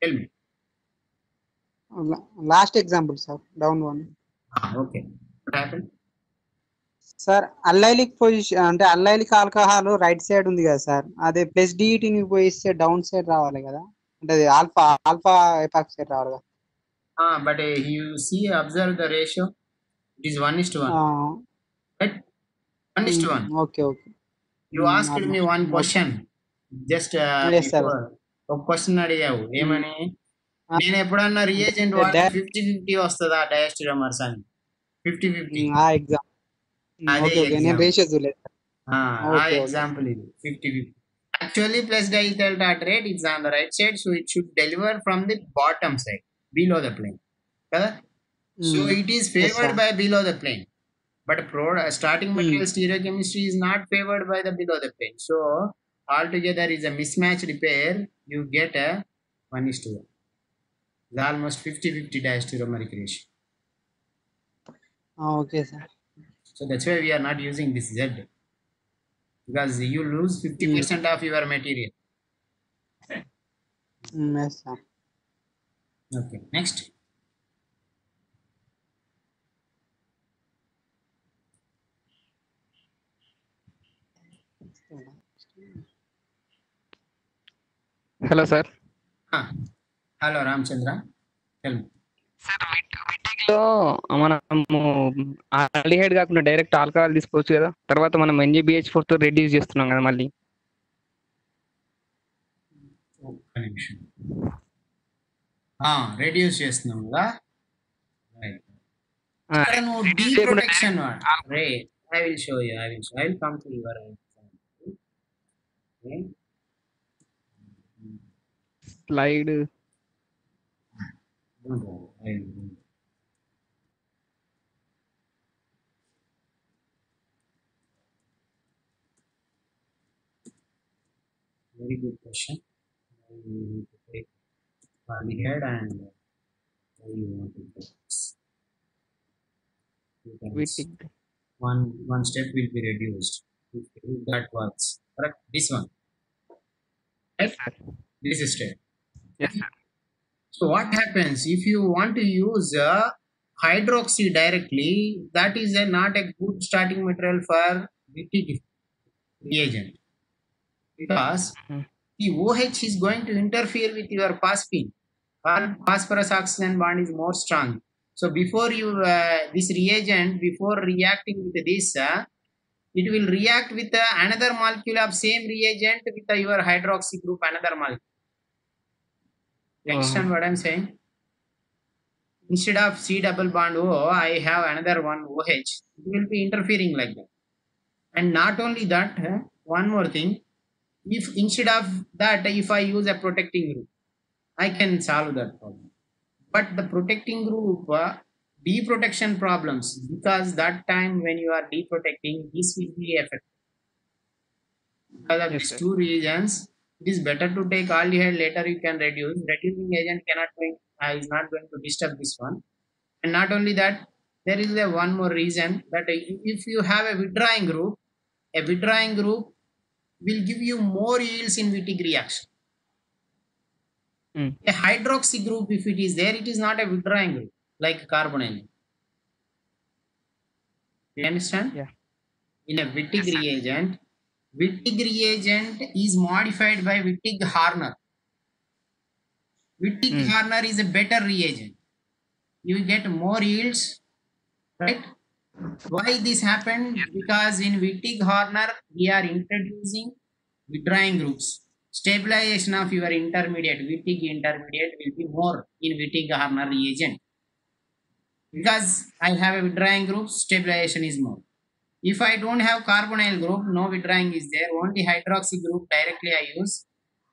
Speaker 1: Tell me.
Speaker 2: Last example, sir. Down one.
Speaker 1: Okay. What happened?
Speaker 2: Sir allylic position అంటే allylic alcohol right side ఉంది కదా sir, అదే plus డిఈటీని పోయిస్తే down side రావాలి కదా, అంటే అది ఆల్ఫా ఆల్ఫా ఎపాక్ సైడ్ రావాలి కదా.
Speaker 1: But you see, observe the ratio. It is 1:1. Right? 1:1.
Speaker 2: Okay okay.
Speaker 1: You asked me one question. Just
Speaker 2: Yes, sir.
Speaker 1: before. ఒక క్వశ్చన్ అడిగావు ఏమని, నేను ఎప్పుడన్నా రియేజెంట్ వాడితే 50-50 వస్తుందా డయాస్టిరోమర్స్ అని. 50-50.
Speaker 2: ఆ ఎగ్జామ్
Speaker 1: అదే
Speaker 2: ఓకే ఓకే, నేను రేషియో చూడలేదు.
Speaker 1: ఆ ఎగ్జాంపుల్ ఇది 50-50. Actually, plus diethyl tartrate is on the right side, so it should deliver from the bottom side, below the plane. So it is favored by below the plane. But starting material stereochemistry is not favored by the below the plane. So altogether is a mismatched pair. You get a 1:1. It's almost 50-50 diastereomeric ratio.
Speaker 2: Okay sir.
Speaker 1: So that's why we are not using this Z, because you lose 50% of your material.
Speaker 2: Yes, sir.
Speaker 1: Okay, next.
Speaker 3: Hello sir.
Speaker 1: Hello Ramachandra, tell me.
Speaker 3: Sir వీటిలో మనము aldehyde కాకుండా direct alcohol తీసుకోవచ్చు కదా, తర్వాత మనం NaBH4 తో reduce చేస్తున్నాం కదా మళ్ళీ.
Speaker 1: రెడ్యూస్ చేస్తున్నాం కదా. నువ్వు డీప్రొటెక్షన్ రే, I will show you. I will come to your example. Okay.
Speaker 3: Slide
Speaker 1: Don't worry, I will do it. Very good question. You need to take head and you want to do this. One step will be reduced. If that works. Correct? This one. Right? This is step.
Speaker 3: yes sir.
Speaker 1: So what happens if you want to use hydroxy directly? That is not a good starting material for Wittig reagent, because the OH is going to interfere with your phosphine. Phosphorus oxygen bond is more strong. So before you this reagent, before reacting with this, it will react with another molecule of same reagent with your hydroxy group, another molecule. You understand what I'm saying? Instead of C double bond O, I have another one OH. It will be interfering like that. And not only that, one more thing. If instead of that, if I use a protecting group, I can solve that problem. But the protecting group, deprotection problems, because that time when you are deprotecting, this will be affected. Because of
Speaker 3: Yes,
Speaker 1: these
Speaker 3: sir.
Speaker 1: two reasons, it is better to take aldehyde. Later you can reduce. Reducing agent is not going to disturb this one. And not only that, there is one more reason, that if you have a withdrawing group will give you more yields in Wittig reaction. A hydroxy group, if it is there, it is not a withdrawing group like carbonyl. You understand?
Speaker 3: Yeah.
Speaker 1: In a Wittig reagent is modified by Wittig-Horner. Wittig-Horner is a better reagent. You get more yields, right? Why this happened? Because in Wittig-Horner we are introducing withdrawing groups. Stabilization of your intermediate, Wittig intermediate, will be more in Wittig-Horner reagent. Because I have a withdrawing group, stabilization is more. If I don't have carbonyl group, no withdrawing is there, only hydroxy group directly I use,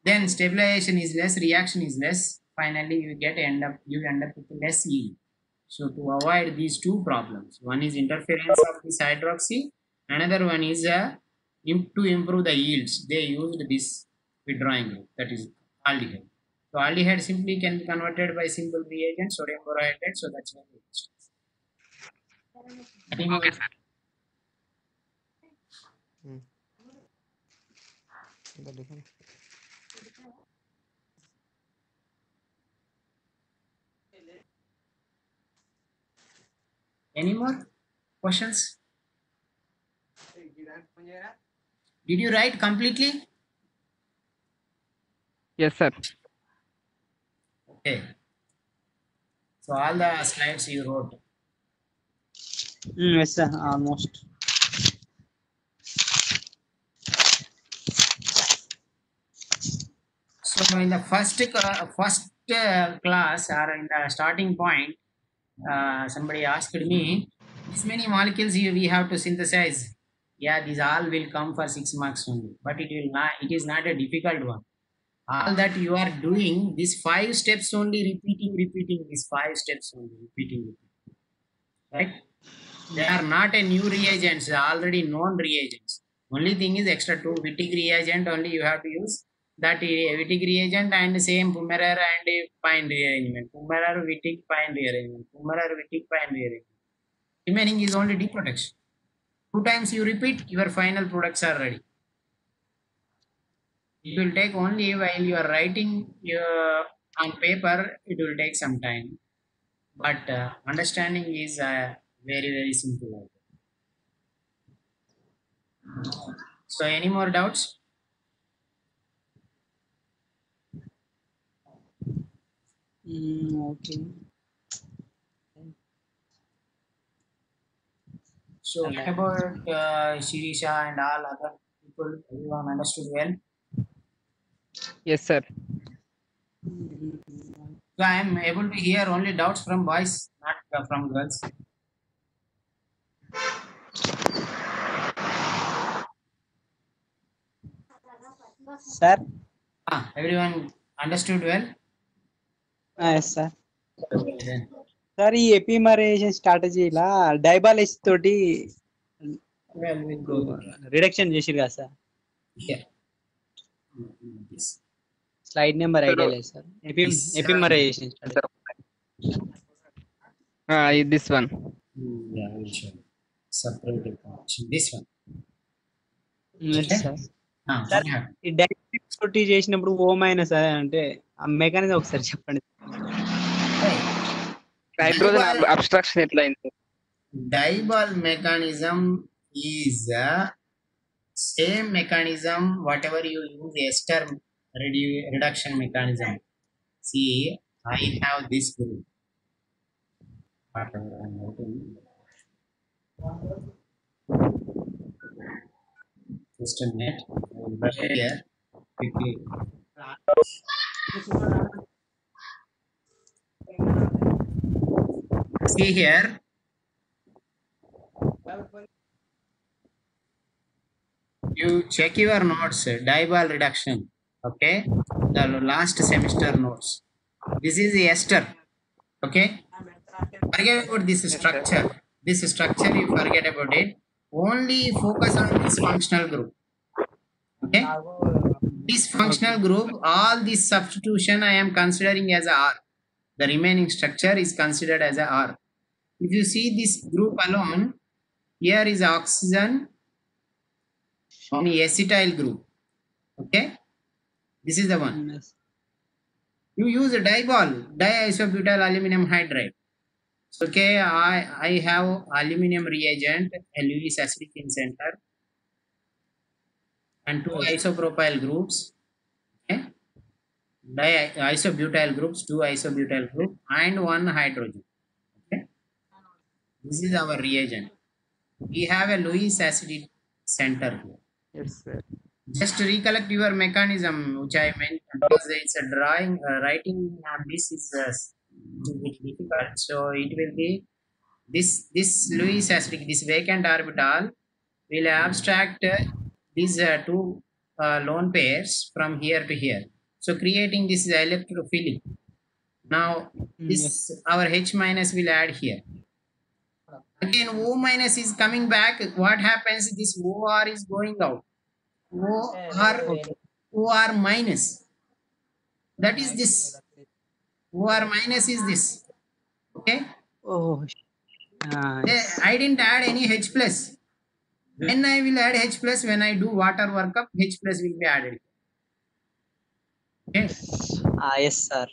Speaker 1: then stabilization is less, reaction is less. Finally, you end up with less yield. So to avoid these two problems, one is interference of this hydroxy, another one is to improve the yields. They used this withdrawing group, that is aldehyde. So aldehyde simply can be converted by simple reagent, sodium borohydride. So that's why we used. Any more?
Speaker 3: Okay, sir.
Speaker 1: Any more questions? Did you write completely?
Speaker 3: Yes, sir.
Speaker 1: Okay. So all the slides you wrote.
Speaker 2: Yes, sir. Almost.
Speaker 1: So in the first class or in the starting point, somebody asked me, "These many molecules we have to synthesize." Yeah, these all will come for 6 marks only, but it will not. It is not a difficult one. All that you are doing, these 5 steps only, repeating these 5 steps only, repeating, right? They are not a new reagents, they are already known reagents. Only thing is extra 2 Wittig reagent only you have to use. That Wittig reagent and same Pummerer and Pine rearrangement. Pummerer, Wittig, Pine rearrangement. Pummerer, Wittig, Pine rearrangement. Remaining is only deprotection. 2 times you repeat, your final products are ready. It will take only while you are writing on paper, it will take some time. But understanding is very, very simple. So any more doubts?
Speaker 2: Okay.
Speaker 1: So what about Shirisha and all other people? Everyone understood well?
Speaker 3: Yes, sir.
Speaker 1: So I am able to hear only doubts from boys, not from girls.
Speaker 2: Sir.
Speaker 1: Everyone understood well?
Speaker 2: Yes, sir.
Speaker 1: Okay, then.
Speaker 2: Sir ఈ epimerization స్ట్రాటజీలా డైబాలిస్ తోటి
Speaker 1: Well, we'll go
Speaker 2: reduction చేసిరు కదా sir
Speaker 1: here. This.
Speaker 2: Slide number idea లేదు sir epimerization
Speaker 3: This one.
Speaker 1: Yeah, I will show you. Separate information. This one.
Speaker 2: Sir
Speaker 1: What happened?
Speaker 2: ఈ డైబాలిస్ తోటి చేసినప్పుడు ఓమైనా సార్ అంటే ఆ మెకానిజం ఒకసారి చెప్పండి.
Speaker 3: Hydrogen abstraction ఎట్లా అయింది?
Speaker 1: Dibal mechanism is same mechanism whatever you use ester reduction mechanism. See, I have this group. Whatever I'm writing. Just a minute. I will write here quickly. See here. You check your notes, Dibal reduction. Okay, the last semester notes. This is the ester. Okay, forget about this structure. This structure you forget about it. Only focus on this functional group. Okay, this functional group, all this substitution I am considering as a R. The remaining structure is considered as a R. If you see this group alone, here is oxygen on the acetyl group. Okay, this is the one. You use a dibal, diisobutyl aluminum hydride. Okay, I have aluminum reagent, a Lewis acidic in center, and 2 isopropyl groups. Okay, diisobutyl groups, 2 isobutyl group, and 1 hydrogen. Okay, this is our reagent. We have a Lewis acidic center here.
Speaker 3: Yes, sir.
Speaker 1: Just recollect your mechanism, which I mentioned, because it's a drawing, writing on this is difficult. So it will be this Lewis acidic, this vacant orbital we'll abstract these two lone pairs from here to here. So creating this electrophilic. Now this our H minus will add here. Again, O minus is coming back. What happens? This OR is going out. OR minus. That is this. OR minus is this. Okay.
Speaker 2: Oh,
Speaker 1: I didn't add any H plus. When I will add H plus, when I do water workup, H plus will be added. Okay.
Speaker 2: yes, sir.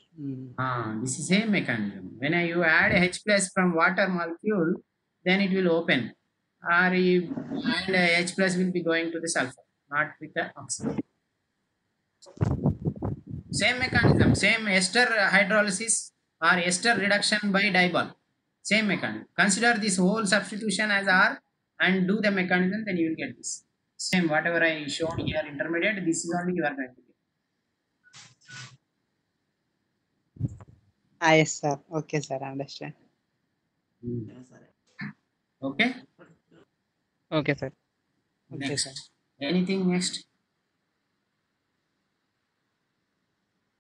Speaker 1: This is same mechanism. When you add H plus from water molecule, then it will open. And H plus will be going to the sulfur, not with the oxygen. Same mechanism, same ester hydrolysis or ester reduction by Diebol. Same mechanism. Consider this whole substitution as R and do the mechanism, then you will get this. Same, whatever I shown here, intermediate, this is only you are going to get.
Speaker 2: Yes, sir. Okay, sir. I understand.
Speaker 1: Okay?
Speaker 3: Okay, sir.
Speaker 2: Okay,
Speaker 1: Next.
Speaker 2: sir.
Speaker 1: Anything next?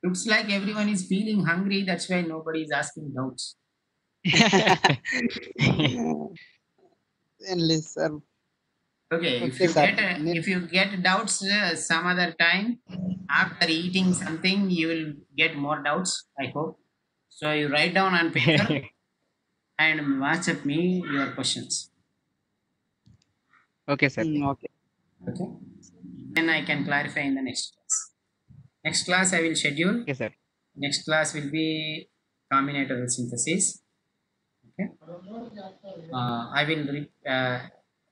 Speaker 1: Looks like everyone is feeling hungry. That's why nobody is asking doubts.
Speaker 2: Endless, sir.
Speaker 1: Okay,
Speaker 2: Okay, sir.
Speaker 1: if you get doubts some other time after eating something, you will get more doubts. I hope. So you write down on paper and WhatsApp me your questions.
Speaker 3: Okay, sir.
Speaker 2: Okay.
Speaker 1: Okay. Then I can clarify in the next class. Next class I will schedule.
Speaker 3: Okay, sir.
Speaker 1: Next class will be combinatorial synthesis. Okay. I will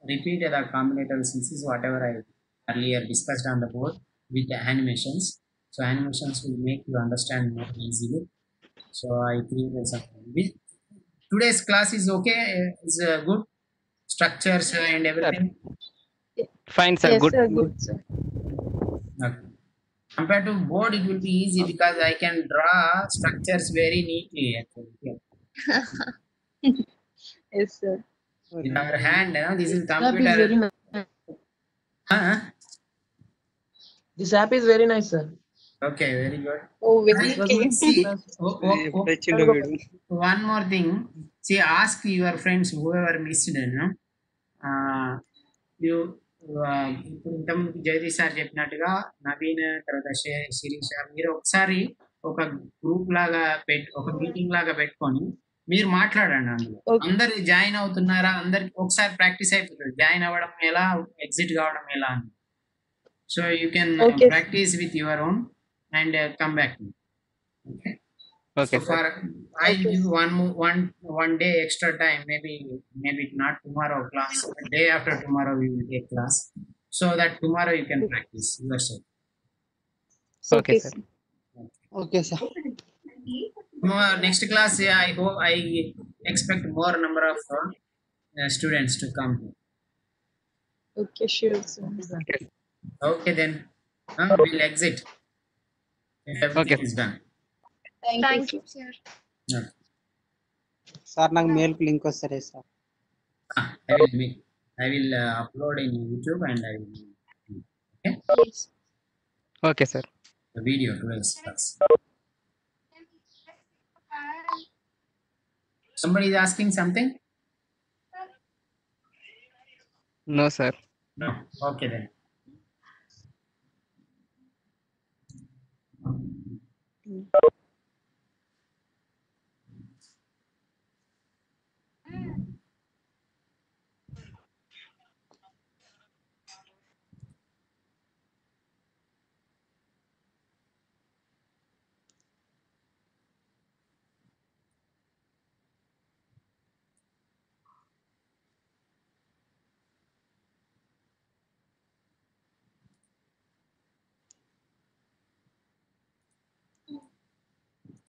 Speaker 1: repeat the combinatorial synthesis whatever I earlier discussed on the board with the animations. So animations will make you understand more easily. So I created something. Today's class is okay. Is good structures and everything.
Speaker 3: Fine, sir.
Speaker 4: Yes,
Speaker 3: Good.
Speaker 4: sir. Good, sir.
Speaker 1: Okay. Compared to board, it will be easy because I can draw structures very neatly. Actually.
Speaker 4: Yes, sir.
Speaker 1: In our hand, this is
Speaker 5: App is very
Speaker 1: computer.
Speaker 5: nice.
Speaker 1: This
Speaker 5: app is very nice, sir.
Speaker 1: Okay, very good.
Speaker 4: Oh, very
Speaker 5: It was
Speaker 4: okay.
Speaker 5: my
Speaker 1: See,
Speaker 2: Video.
Speaker 1: one more thing. See, ask your friends whoever missed it. You ఇప్పుడు ఇంతకుముందు Jagadish sir చెప్పినట్టుగా నవీన్ తర్వాత శిరీష మీరు ఒకసారి ఒక group లాగా ఒక meeting లాగా పెట్టుకొని మీరు మాట్లాడండి అందులో
Speaker 4: Okay.
Speaker 1: అందరు జాయిన్ అవుతున్నారా అందరికి ఒకసారి ప్రాక్టీస్ అయిపోతుంది జాయిన్ అవ్వడం ఎలా ఎగ్జిట్ కావడం ఎలా అని so you can
Speaker 4: Okay.
Speaker 1: Practice with your own and come back okay
Speaker 3: Okay,
Speaker 1: so
Speaker 3: sir.
Speaker 1: for I give one day extra time, maybe not tomorrow class, but day after tomorrow we will take class, so that tomorrow you can practice yourself.
Speaker 3: Okay, sir.
Speaker 2: Okay, sir.
Speaker 1: Next class, yeah, I hope I expect more number of students to come.
Speaker 4: Okay, sure, sir.
Speaker 1: Okay then, we'll exit. If everything
Speaker 3: Okay.
Speaker 1: is done.
Speaker 4: Thank you, sir.
Speaker 1: Okay.
Speaker 2: Sir నాకు mail link వస్తారే sir
Speaker 1: I will upload in YouTube and I will. Okay.
Speaker 4: Yes.
Speaker 3: Okay, sir.
Speaker 1: The video today's class. Somebody is asking something?
Speaker 3: No, sir.
Speaker 1: No. Okay then.